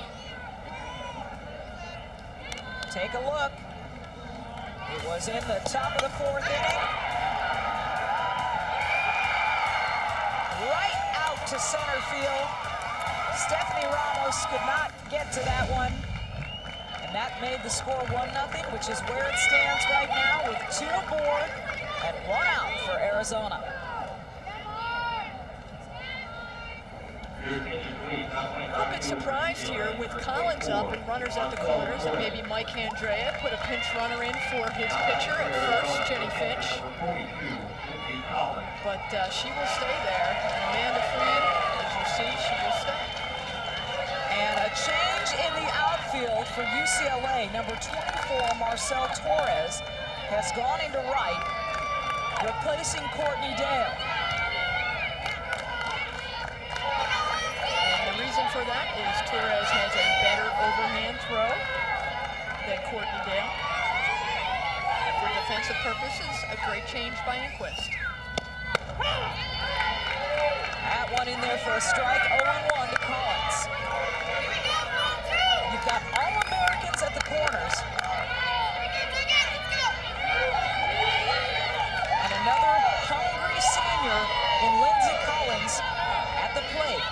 D: Take a look. It was in the top of the 4th inning. Right out to center field. Stephanie Ramos could not get to that one. And that made the score 1-0, which is where it stands right now with 2 aboard and 1 out for Arizona.
B: A little bit surprised here with Collins up and runners at the corners, and maybe Mike Andrea put a pinch runner in for his pitcher at first, Jennie Finch. But she will stay there. And Amanda Freed, as you see, she will stay.
D: And a change in the outfield for UCLA. Number 24, Marcel Torres, has gone into right, replacing Courtney Dale.
B: And the reason for that is Torres has a better overhand throw than Courtney Dale. For defensive purposes, a great change by Enquist.
D: That one in there for a strike, 0-1 to Collins. You've got All-Americans at the corners. And another hungry senior in Lindsay Collins at the plate.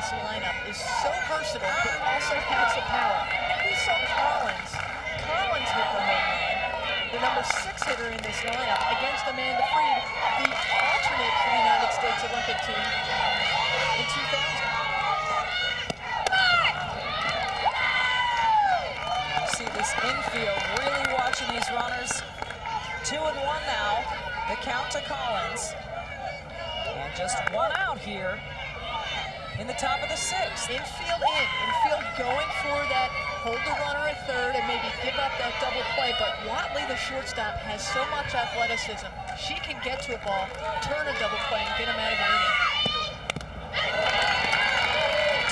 B: this lineup is so versatile, but also has the power. We saw Collins. Collins hit the home run, the number 6 hitter in this lineup, against Amanda Freed, the alternate for the United States Olympic team in 2000.
D: You see this infield really watching these runners. 2-1 now. The count to Collins. And just 1 out here in the top of the 6th.
B: Infield in. Infield going for that, hold the runner at third and maybe give up that double play. But Watley, the shortstop, has so much athleticism. She can get to a ball, turn a double play, and get him out of the inning.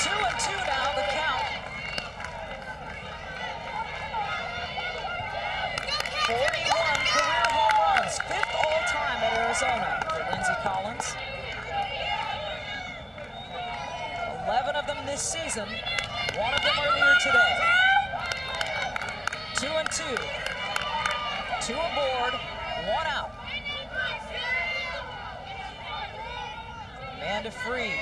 D: 2-2 now, the count. 41 career home runs, 5th all-time at Arizona for Lindsay Collins. 11 of them this season, 1 of them earlier today. 2-2. 2 aboard, 1 out. Amanda Freed.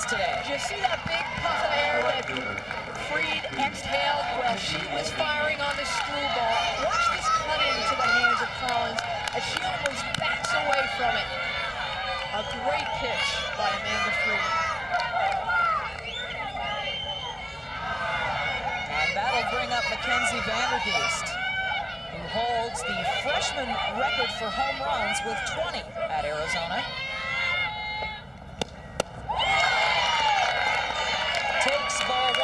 D: Today.
B: Did you see that big puff of air that Freed exhaled while she was firing on the screwball? Watch this cut into the hands of Collins as she almost backs away from it. A great pitch by Amanda Freed.
D: And that'll bring up Mackenzie Vandergeest, who holds the freshman record for home runs with 20 at Arizona. Takes ball 1.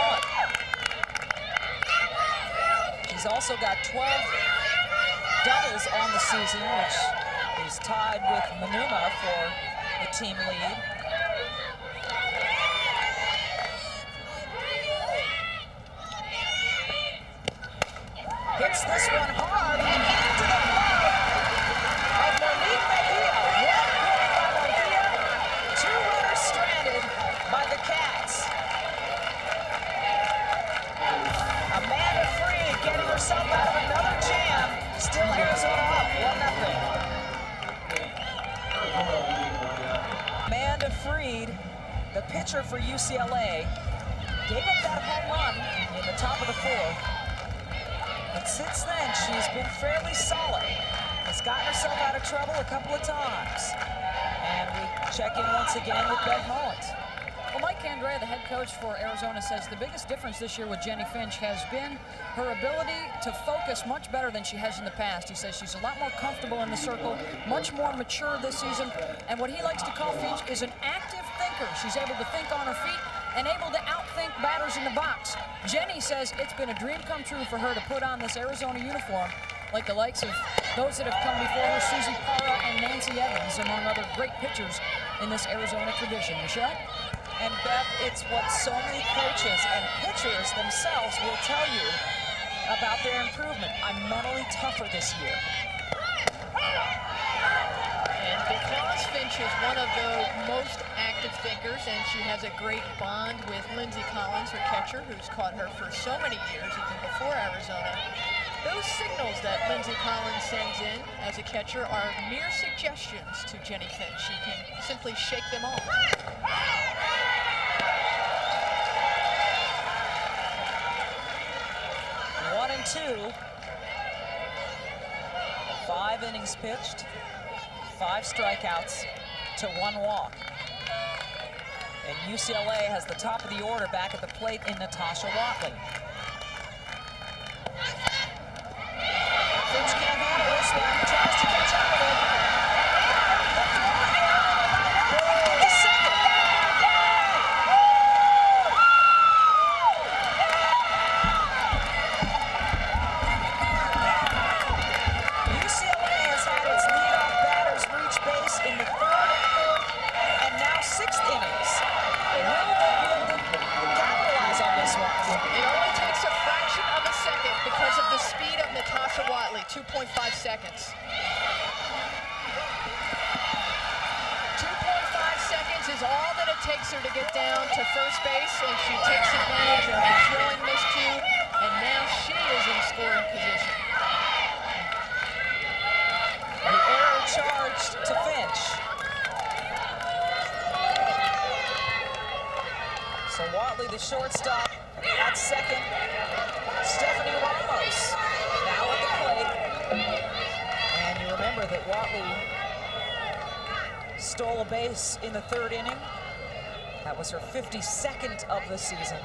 D: She's also got 12 doubles on the season, which is tied with Manuma for the team lead. Hits this one hard and into the glove of Monique Mejia. 1 point by Mejia. 2 runners stranded by the Cats. Amanda Freed getting herself out of another jam. Still Arizona up 1-0. Amanda Freed, the pitcher for UCLA, gave up that home run in the top of the 4th. But since then, she's been fairly solid. Has gotten herself out of trouble a couple of times. And we check in once again with Beth Mullins.
C: Well, Mike Andrea, the head coach for Arizona, says the biggest difference this year with Jennie Finch has been her ability to focus much better than she has in the past. He says she's a lot more comfortable in the circle, much more mature this season, and what he likes to call Finch is an active thinker. She's able to think on her feet and able to outthink batters in the box. Jennie says it's been a dream come true for her to put on this Arizona uniform, like the likes of those that have come before her, Susie Parra and Nancy Evans, among other great pitchers in this Arizona tradition. Michelle?
D: And Beth, it's what so many coaches and pitchers themselves will tell you about their improvement. I'm mentally tougher this year.
B: And because Finch is one of the most active thinkers, and she has a great bond with Lindsay Collins, her catcher, who's caught her for so many years, even before Arizona, those signals that Lindsay Collins sends in as a catcher are mere suggestions to Jennie Finch. She can simply shake them off.
D: 1-2. 5 innings pitched, 5 strikeouts to 1 walk. And UCLA has the top of the order back at the plate in Natasha Watley. Finch can't handle this one, tries to catch up with it. UCLA has had its leadoff batters reach base in the 3rd, 4th, and now 6th innings. Will they be able to capitalize on this one?
B: It only takes a fraction of a second because of the speed of Natasha Watley, 2.5 seconds. 2.5 seconds is all that it takes her to get down to first base, and she takes advantage of the throwing miscue
D: stole a base in the 3rd inning. That was her 52nd of the season.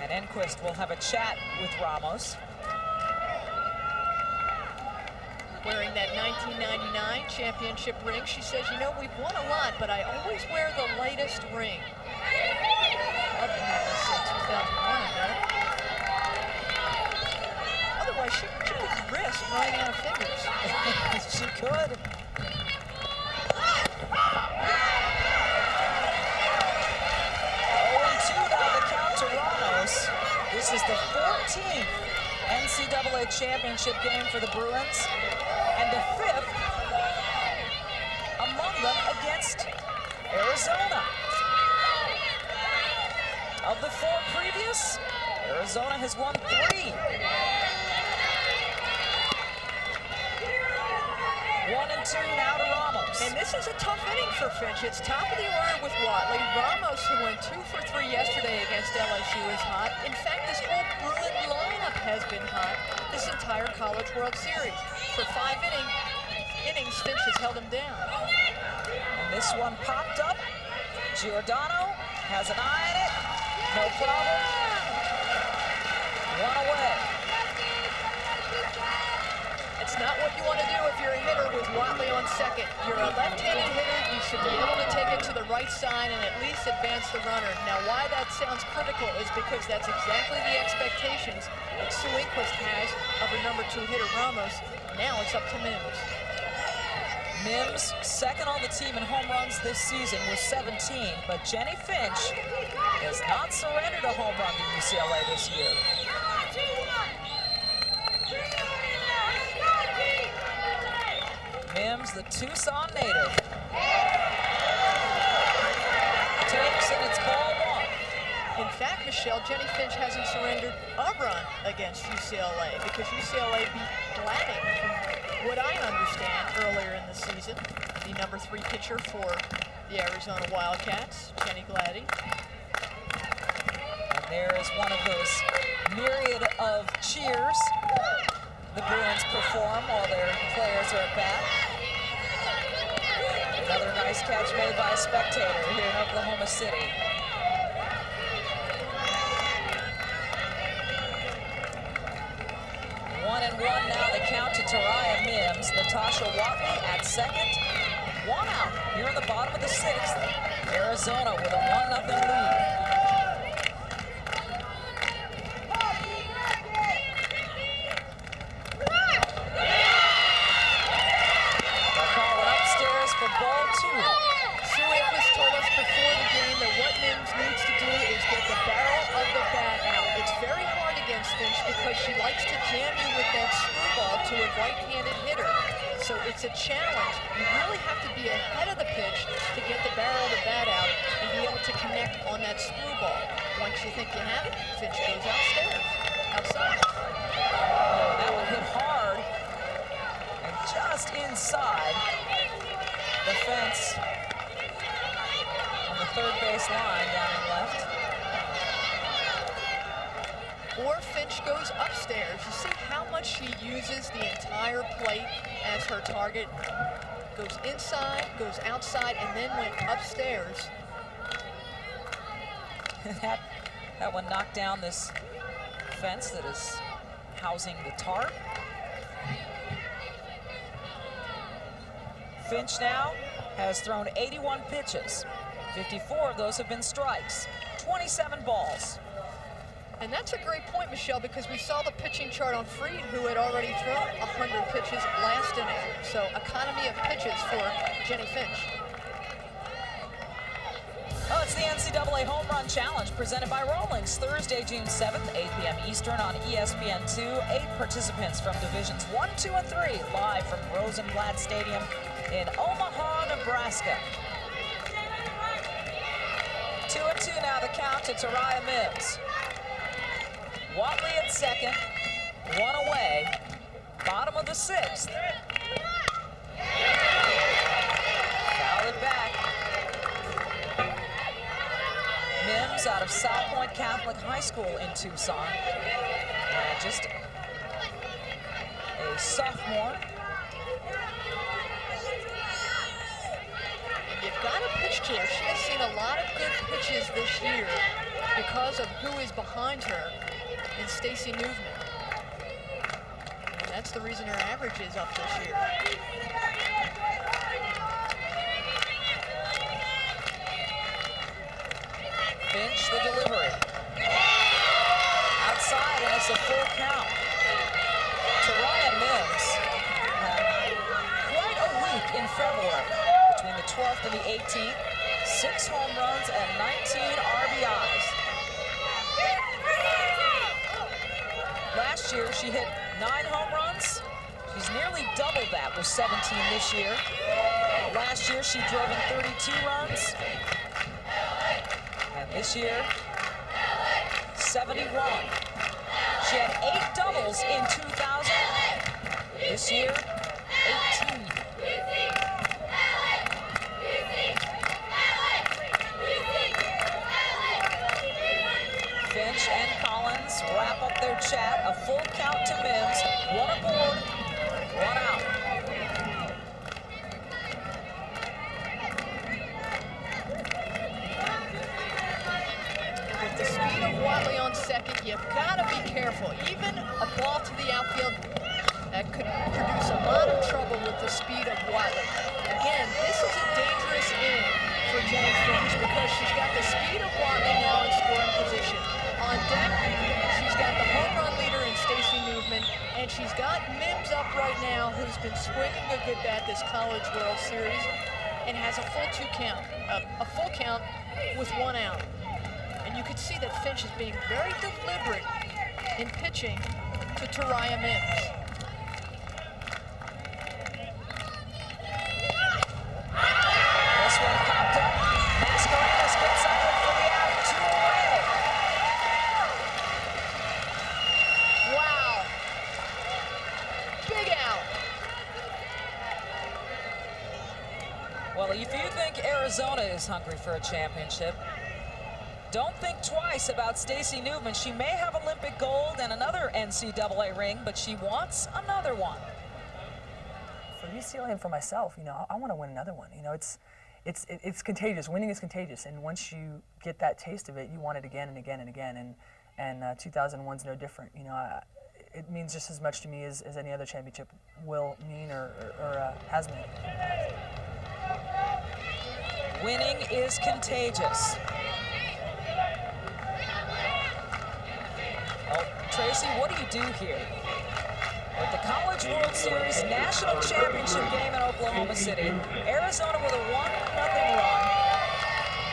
D: And Enquist will have a chat with Ramos.
B: Wearing that 1999 championship ring, she says, you know, we've won a lot, but I always wear the lightest ring. Love to have this in 2001, though. Otherwise, she could risk running out of fingers.
D: She could. 0-2 now the count to Ramos. This is the 14th NCAA championship game for the Bruins, and the 5th among them against Arizona. Of the 4 previous, Arizona has won 3. 1-2 now to Ramos.
B: And this is a tough inning for Finch. It's top of the order with Watley. Ramos, who went 2 for 3 yesterday against LSU, is hot. In fact, this whole Bruin lineup has been hot this entire College World Series. For 5 innings, Finch has held him down.
D: And this one popped up. Giordano has an eye on it. No problem. 1 away.
B: It's not what you want to do if you're a hitter with Watley on second. You're a left-handed hitter. You should be able to take it to the right side and at least advance the runner. Now, why that sounds critical is because that's exactly the expectations that Sue Enquist has of her number 2 hitter, Ramos. Now it's up to Mims.
D: Mims, second on the team in home runs this season with 17, but Jennie Finch has not surrendered a home run to UCLA this year. Mims, the Tucson native, takes, and it's ball 1.
B: In fact, Michelle, Jennie Finch hasn't surrendered a run against UCLA because UCLA beat Glading, from what I understand, earlier in the season. The number 3 pitcher for the Arizona Wildcats, Jenny Glading.
D: And there is one of those myriad of cheers the Bruins perform while their players are at bat. Another nice catch made by a spectator here in Oklahoma City. One and one now the count to Taraya Mims. Natasha Watley at second. 1 out here in the bottom of the 6th. Arizona with a 1-0 lead. Ball 2.
B: Sue Enquist told us before the game that what Mims needs to do is get the barrel of the bat out. It's very hard against Finch because she likes to jam you with that screwball to a right-handed hitter. So it's a challenge. You really have to be ahead of the pitch to get the barrel of the bat out and be able to connect on that screwball. Once you think you have it, Finch goes outside.
D: Oh, that one hit hard and just inside the fence on the 3rd base line down and left.
B: Or Finch goes upstairs. You see how much she uses the entire plate as her target. Goes inside, goes outside, and then went upstairs.
D: that one knocked down this fence that is housing the tarp. Finch now has thrown 81 pitches. 54 of those have been strikes. 27 balls.
B: And that's a great point, Michelle, because we saw the pitching chart on Freed, who had already thrown 100 pitches last inning. So economy of pitches for Jennie Finch.
D: Oh, it's the NCAA Home Run Challenge presented by Rawlings. Thursday, June 7th, 8 p.m. Eastern on ESPN2. 8 participants from Divisions 1, 2, and 3 live from Rosenblatt Stadium in Omaha, Nebraska. 2-2 now the count to Taraya Mims. Watley at second, 1 away, bottom of the 6th. Foul it back. Mims out of South Point Catholic High School in Tucson. Just a sophomore.
B: got to pitch to her. She has seen a lot of good pitches this year because of who is behind her in Stacey Newman. And that's the reason her average is up this year.
D: Finch, the delivery. Outside, and it's a full count. Taraya Mims had quite a week in February between the 12th and the 18th. 6 home runs and 19 RBIs. Last year, she hit 9 home runs. She's nearly doubled that with 17 this year. Last year, she drove in 32 runs. And this year, 71. She had 8 doubles in 2000. This year, 18. Finch and Collins wrap up their chat. A full count to Mims. 1 aboard, 1 out.
B: With the speed of Watley on second, you've got to be careful. Even a ball to the outfield that could produce a lot of trouble with the speed of Watley. Again, this is a dangerous inning for Jennie Finch because she's got the speed of Watley now in scoring position. On deck, she's got the home run leader in Stacey Newman, and she's got Mims up right now, who's been swinging a good bat this College World Series and has a full 2 count, a full count with 1 out. And you can see that Finch is being very deliberate in pitching to Taraya Mims.
D: This one popped up. Mascarenas gets up for the out. 2 away.
B: Wow. Big out.
D: Well, if you think Arizona is hungry for a championship, don't think twice about Stacey Newman. She may have Olympic gold and another NCAA ring, but she wants another one.
G: For UCLA and for myself, you know, I want to win another one. You know, it's contagious. Winning is contagious, and once you get that taste of it, you want it again and again and again. And 2001's no different. You know, it means just as much to me as any other championship will mean or has meant.
D: Winning is contagious. Oh, Tracy, what do you do here? With the College World Series National Championship game in Oklahoma City, Arizona with a 1-0 run.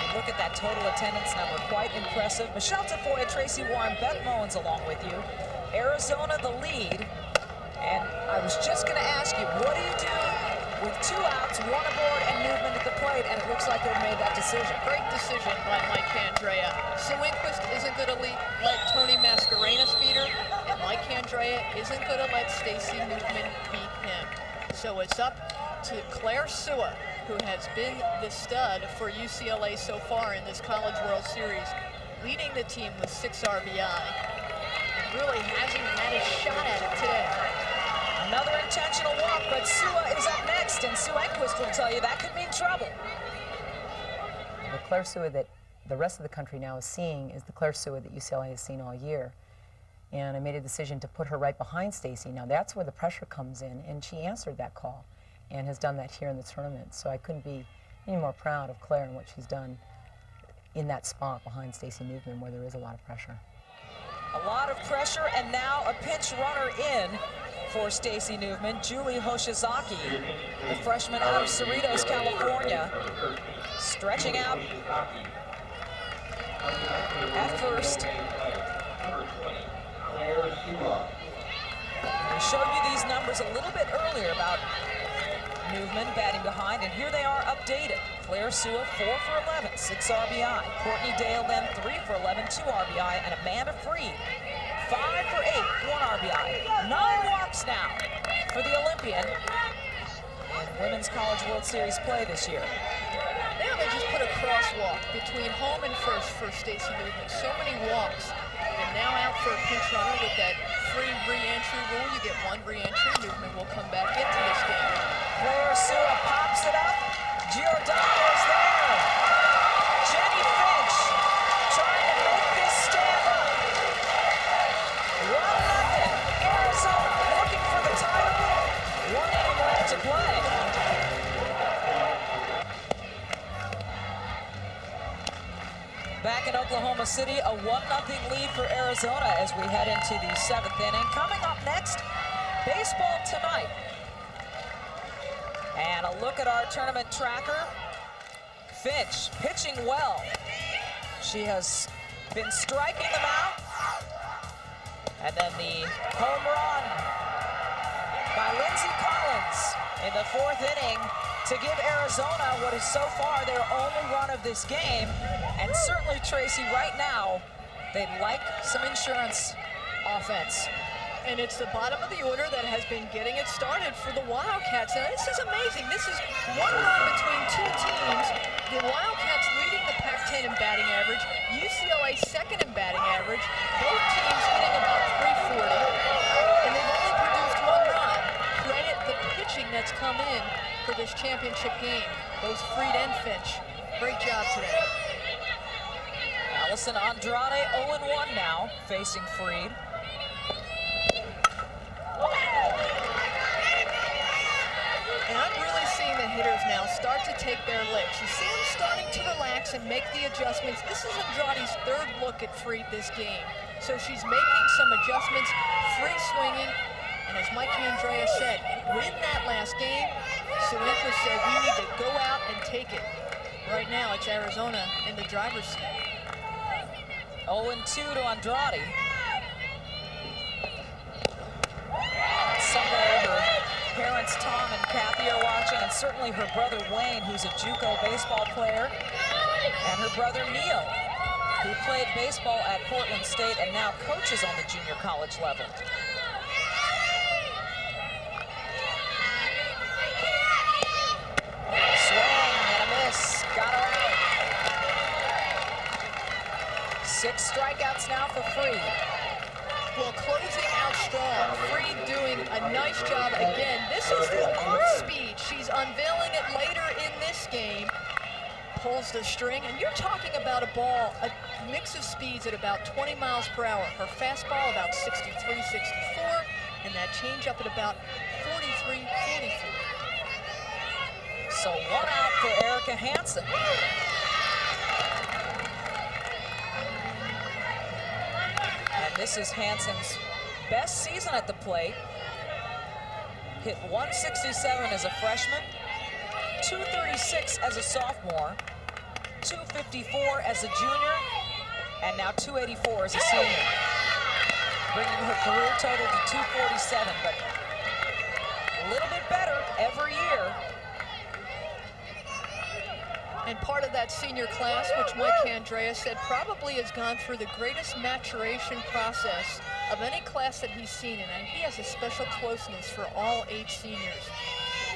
D: You look at that total attendance number, quite impressive. Michelle Tafoya, Tracy Warren, Beth Mowens along with you. Arizona the lead. And I was just going to ask you, what do you do with 2 outs, 1 aboard, and movement at the plate? And it looks like they've made that decision.
B: Great decision by Mike Andrea. Sewinquist isn't going to let Tony Mascarenas beat her, and Mike Andrea isn't going to let Stacey Newman beat him. So it's up to Claire Sua, who has been the stud for UCLA so far in this College World Series, leading the team with 6 RBI. And really hasn't had a shot at it today.
D: Another intentional walk, but Sua is up next, and Sewinquist will tell you that could mean trouble.
E: The Claire Sua that the rest of the country now is seeing is the Claire Sua that UCLA has seen all year. And I made a decision to put her right behind Stacey. Now that's where the pressure comes in, and she answered that call and has done that here in the tournament. So I couldn't be any more proud of Claire and what she's done in that spot behind Stacey Newman where there is a lot of pressure.
D: A lot of pressure, and now a pinch runner in for Stacey Newman. Julie Hoshizaki, the freshman out of Cerritos, California, stretching out at first. We showed you these numbers a little bit earlier about Newman batting behind, and here they are updated. Claire Sua, 4 for 11, 6 RBI. Courtney Dale then 3 for 11, 2 RBI, and Amanda Freed, 5 for 8, 1 RBI. 9 walks now for the Olympian in Women's College World Series play this year.
B: Now they just put a crosswalk between home and first for Stacey Newman. So many walks. And now out for a pinch runner with that free re-entry rule. You get 1 re-entry. Newman will come back into this game.
D: Claire Sua pops it up. Giordano's there. Jennie Finch trying to make this stand up. 1-0. Arizona looking for the title. 1 inning left to play. Back in Oklahoma City, a 1-0 lead for Arizona as we head into the 7th inning. Coming up next, baseball tonight. And a look at our tournament tracker. Finch pitching well. She has been striking them out. And then the home run by Lindsay Collins in the 4th inning to give Arizona what is so far their only run of this game. And certainly, Tracy, right now, they'd like some insurance offense.
B: And it's the bottom of the order that has been getting it started for the Wildcats. Now, this is amazing. This is one run between two teams. The Wildcats leading the Pac-10 in batting average. UCLA second in batting average. Both teams hitting about .340. And they've only produced one run. Credit the pitching that's come in for this championship game. Both Freed and Finch. Great job today.
D: Allison Andrade 0-1 now, facing Freed.
B: And I'm really seeing the hitters now start to take their licks. You see them starting to relax and make the adjustments. This is Andrade's 3rd look at Freed this game. So she's making some adjustments, free swinging, and as Mike Andrea said, win that last game. Suentra said we need to go out and take it. Right now, it's Arizona in the driver's seat.
D: 0-2 to Andrade. Somewhere her parents Tom and Kathy are watching, and certainly her brother Wayne, who's a JUCO baseball player, and her brother Neil, who played baseball at Portland State and now coaches on the junior college level. Swing and a miss, got her out. 6 strikeouts now for Freed.
B: Well, closing out strong. Freed doing a nice job again. This is the off-speed. She's unveiling it later in this game. Pulls the string, and you're talking about a ball, a mix of speeds at about 20 miles per hour. Her fastball about 63, 64, and that changeup at about 43, 44.
D: So 1 out for Erica Hansen. And this is Hansen's best season at the plate. Hit 167 as a freshman, 236 as a sophomore, 254 as a junior, and now 284 as a senior. Bringing her career total to 247, but a little bit better every year.
B: And part of that senior class, which Mike Andrea said probably has gone through the greatest maturation process of any class that he's seen, and he has a special closeness for all 8 seniors.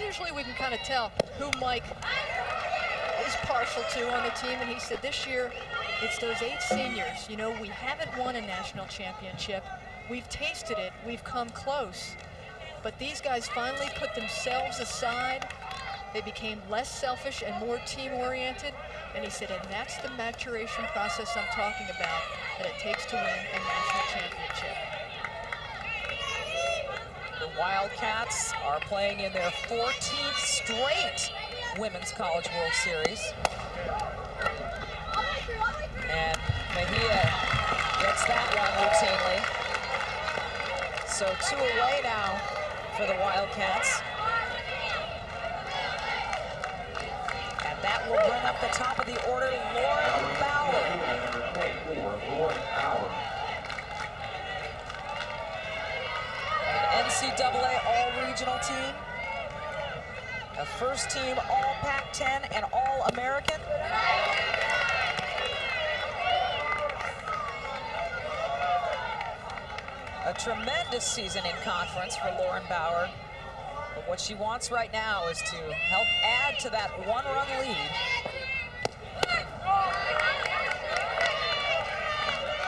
B: Usually we can kind of tell who Mike is partial to on the team, and he said this year it's those 8 seniors. You know, we haven't won a national championship. We've tasted it, we've come close, but these guys finally put themselves aside. They became less selfish and more team-oriented, and he said, and that's the maturation process I'm talking about that it takes to win a national championship.
D: The Wildcats are playing in their 14th straight Women's College World Series. And Mejia gets that one routinely. So 2 away now for the Wildcats. That will bring up the top of the order, Lauren Bauer. An NCAA all-regional team, a first-team all-Pac-10 and all-American. A tremendous season in conference for Lauren Bauer. But what she wants right now is to help add to that 1-run lead.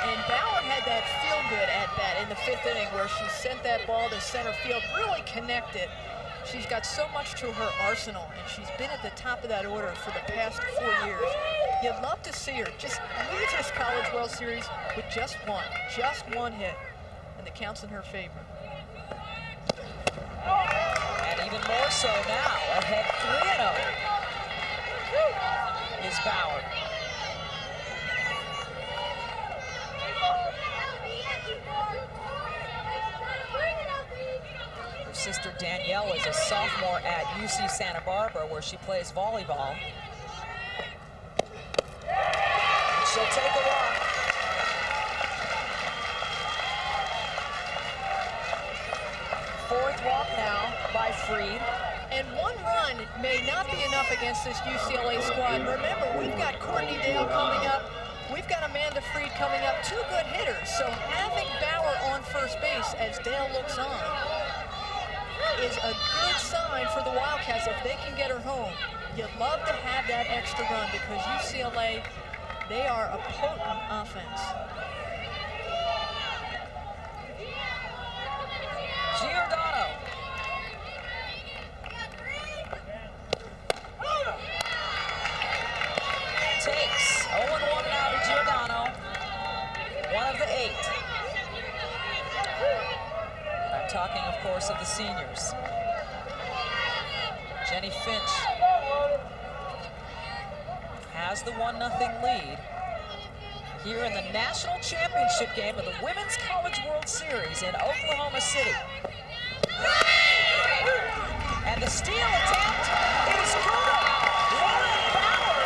B: And Bauer had that feel-good at-bat in the 5th inning where she sent that ball to center field, really connected. She's got so much to her arsenal, and she's been at the top of that order for the past 4 years. You'd love to see her just leave this College World Series with just one hit, and the count's in her favor.
D: And even more so now, ahead 3-0 is Bauer. Her sister Danielle is a sophomore at UC Santa Barbara, where she plays volleyball. And she'll take a walk. Fourth walk now by Freed.
B: And one run may not be enough against this UCLA squad. Remember, we've got Courtney Dale coming up. We've got Amanda Freed coming up, 2 good hitters. So having Bauer on first base as Dale looks on is a good sign for the Wildcats if they can get her home. You'd love to have that extra run because UCLA, they are a potent offense.
D: Giordano. Takes 0-1 now to Giordano, one of the 8. I'm talking, of course, of the seniors. Jennie Finch has the 1-0 lead here in the national championship game of the Women's College World Series in Oklahoma City. And the steal attempt is good. Lauren Bauer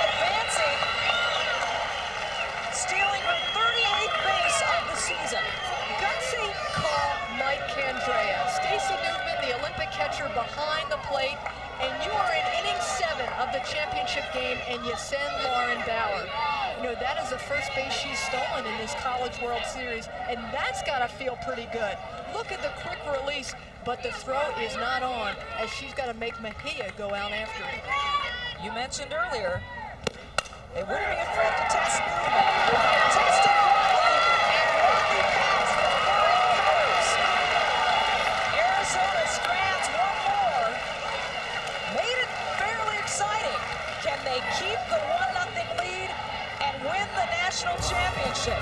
D: advancing, stealing her 38th base of the season.
B: Gutsy call, Mike Candrea. Stacey Newman, the Olympic catcher, behind the plate, and you are in inning 7 of the championship game, and you send Lauren Bauer. You know, that is the first base she's stolen in this College World Series, and that's got to feel pretty good. Look at the quick release, but the throw is not on, as she's got to make Mejia go out after it.
D: You mentioned earlier, they wouldn't be afraid to test Newman. Tested Riley, and Riley passed the flying colors. Arizona strands one more. Made it fairly exciting. Can they keep the 1-0 lead and win the national championship?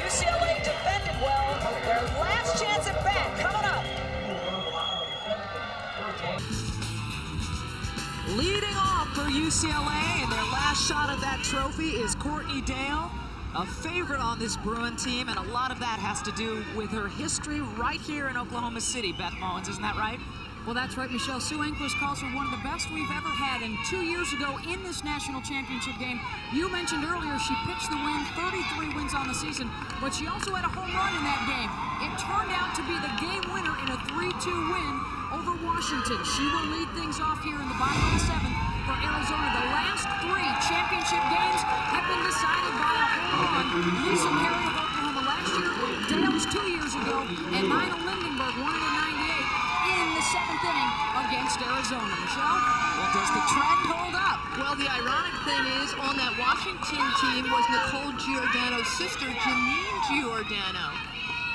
D: UCLA defended well. Their last chance at bat coming up.
A: Leading off for UCLA, and their last shot of that trophy is Courtney Dale, a favorite on this Bruin team, and a lot of that has to do with her history right here in Oklahoma City, Beth Mullins, isn't that right?
C: Well, that's right, Michelle. Sue Enquist calls her one of the best we've ever had, and 2 years ago in this national championship game, you mentioned earlier she pitched the win, 33 wins on the season, but she also had a home run in that game. It turned out to be the game winner in a 3-2 win over Washington. She will lead things off here in the bottom of the 7th for Arizona. The last 3 championship games have been decided by a home run. Lisa Perry of Oklahoma last year, Dale's 2 years ago, and Nina Lindenberg won it in '98 in the 7th inning against Arizona. Michelle?
A: Well, does the trend hold up?
B: Well, the ironic thing is, on that Washington team was Nicole Giordano's sister, Janine Giordano.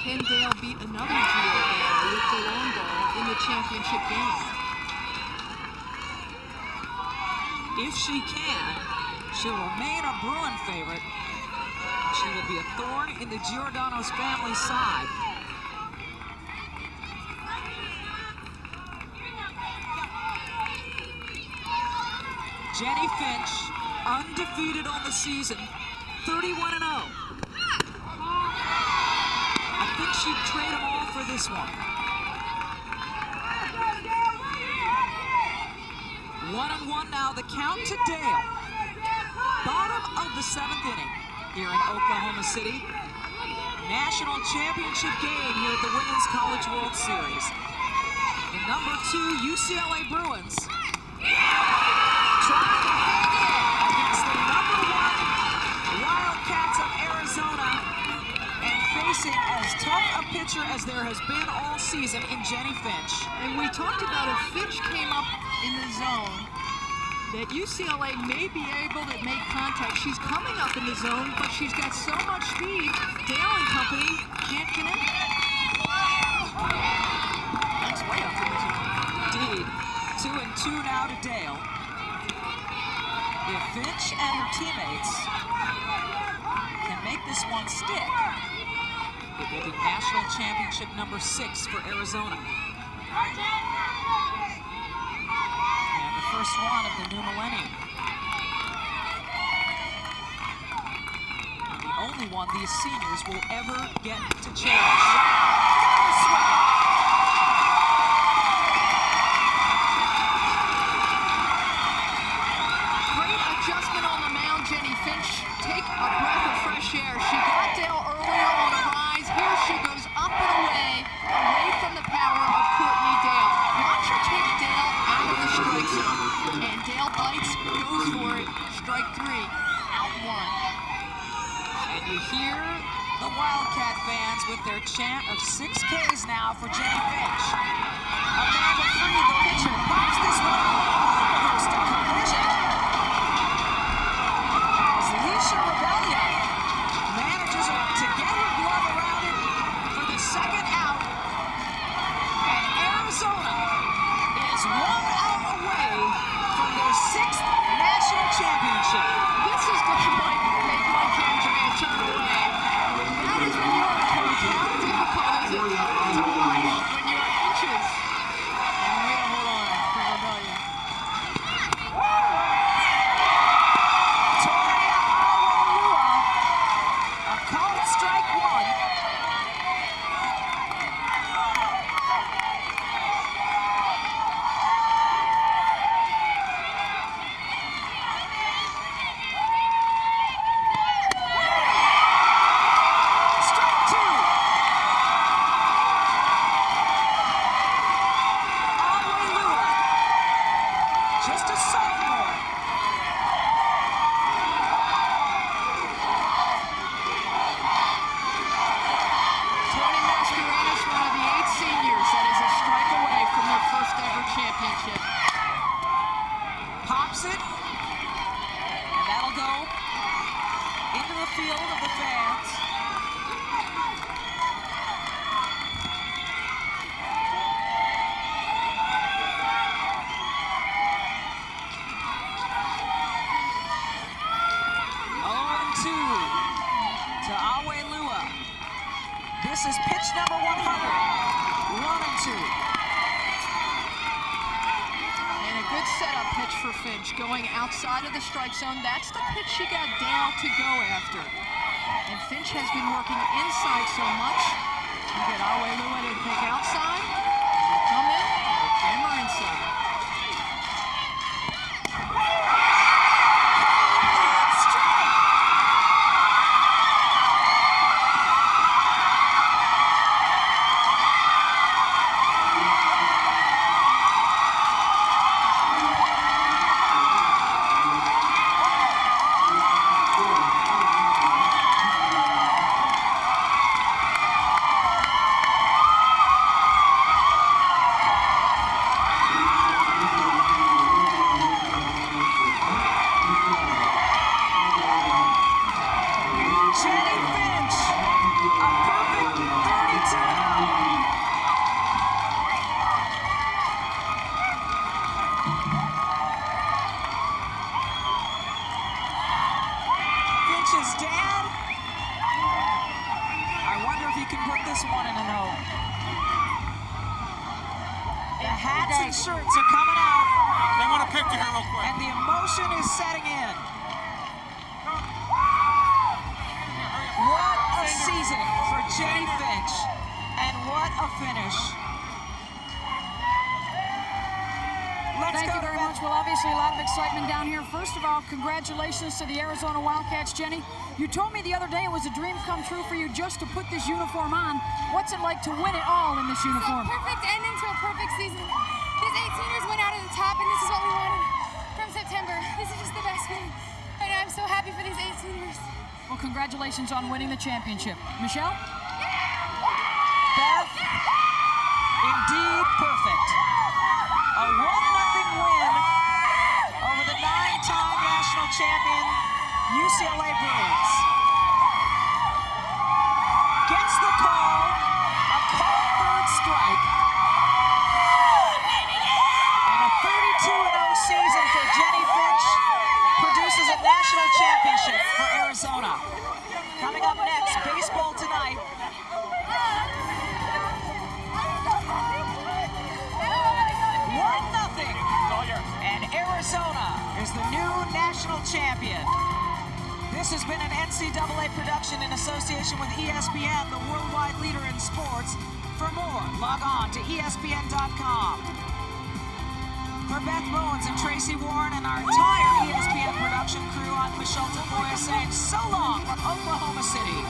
B: Can Dale beat another Giordano with the long ball in the championship game?
D: If she can, she'll remain a Bruin favorite. She will be a thorn in the Giordano's family's side. Jennie Finch, undefeated on the season, 31-0. I think she'd trade them all for this one. 1-1 now, the count to Dale. Bottom of the 7th inning here in Oklahoma City. National championship game here at the Women's College World Series. The number 2 UCLA Bruins trying to hang in against the number 1 Wildcats of Arizona and facing as tough a pitcher as there has been all season in Jennie Finch.
B: And we talked about if Finch came up in the zone, that UCLA may be able to make contact. She's coming up in the zone, but she's got so much speed, Dale and company can't connect.
D: now to Dale. If Finch and her teammates can make this one stick, it will be national championship number 6 for Arizona. And the first one of the new millennium. And the only one these seniors will ever get to cherish.
B: Great adjustment on the mound, Jennie Finch. Take a breath of fresh air. She got Dale earlier on a rise. Here she goes up and away from the power of Courtney Dale. Watch her take Dale out of the strike zone. And Dale bites, goes for it. Strike 3, out 1.
D: And you hear the Wildcat fans with their chant of 6 Ks now for Jennie Finch. Amanda Free, the pitcher, pops this one. Almost a collision. As Alicia Rebellion manages to get her glove around it for the second out. And Arizona is 1 out away from their 6th national championship.
B: This is going to make Mike Andrea turn away. That is when you're a coach. How difficult is it to watch when you're inches? And way to hold on for Rebellion.
D: Toria Awolua, a called strike 1. Strike 2. Awolua, just a sophomore.
B: Tony Mascarenas, one of the 8 seniors that is a strike away from their first ever championship.
D: Pops it, and that'll go into the field of the fans. To Awolua. This is pitch number 100. 1-2.
B: And a good setup pitch for Finch, going outside of the strike zone. That's the pitch she got Dale to go after. And Finch has been working inside so much. You get Awolua to pick outside. They come in, they hammer inside.
D: Jennie Finch, a perfect 32. Finch's dad, I wonder if he can put this one in a note. The hats and shirts are coming out.
H: They want a picture here real quick.
D: And the emotion is setting in. What a season for Jennie Finch, and what a finish. Let's
C: Thank
D: go
C: you
D: to
C: very much. Well, obviously a lot of excitement down here. First of all, congratulations to the Arizona Wildcats, Jennie. You told me the other day it was a dream come true for you just to put this uniform on. What's it like to win it all in this uniform?
I: It's a perfect ending to a perfect season. These 8 seniors went out at the top, and this is what we wanted from September. This is just the best feeling. And I'm so happy for these 8 seniors.
C: Well, congratulations on winning the championship. Michelle?
D: Beth, indeed perfect. A 1-0 win over the 9-time national champion UCLA Bruins. Gets the call, a called third strike, and a 32-0 This has been an NCAA production in association with ESPN, the worldwide leader in sports. For more, log on to ESPN.com. For Beth Bowens and Tracy Warren and our entire ESPN production crew, I'm Michelle Tafoya saying so long from Oklahoma City.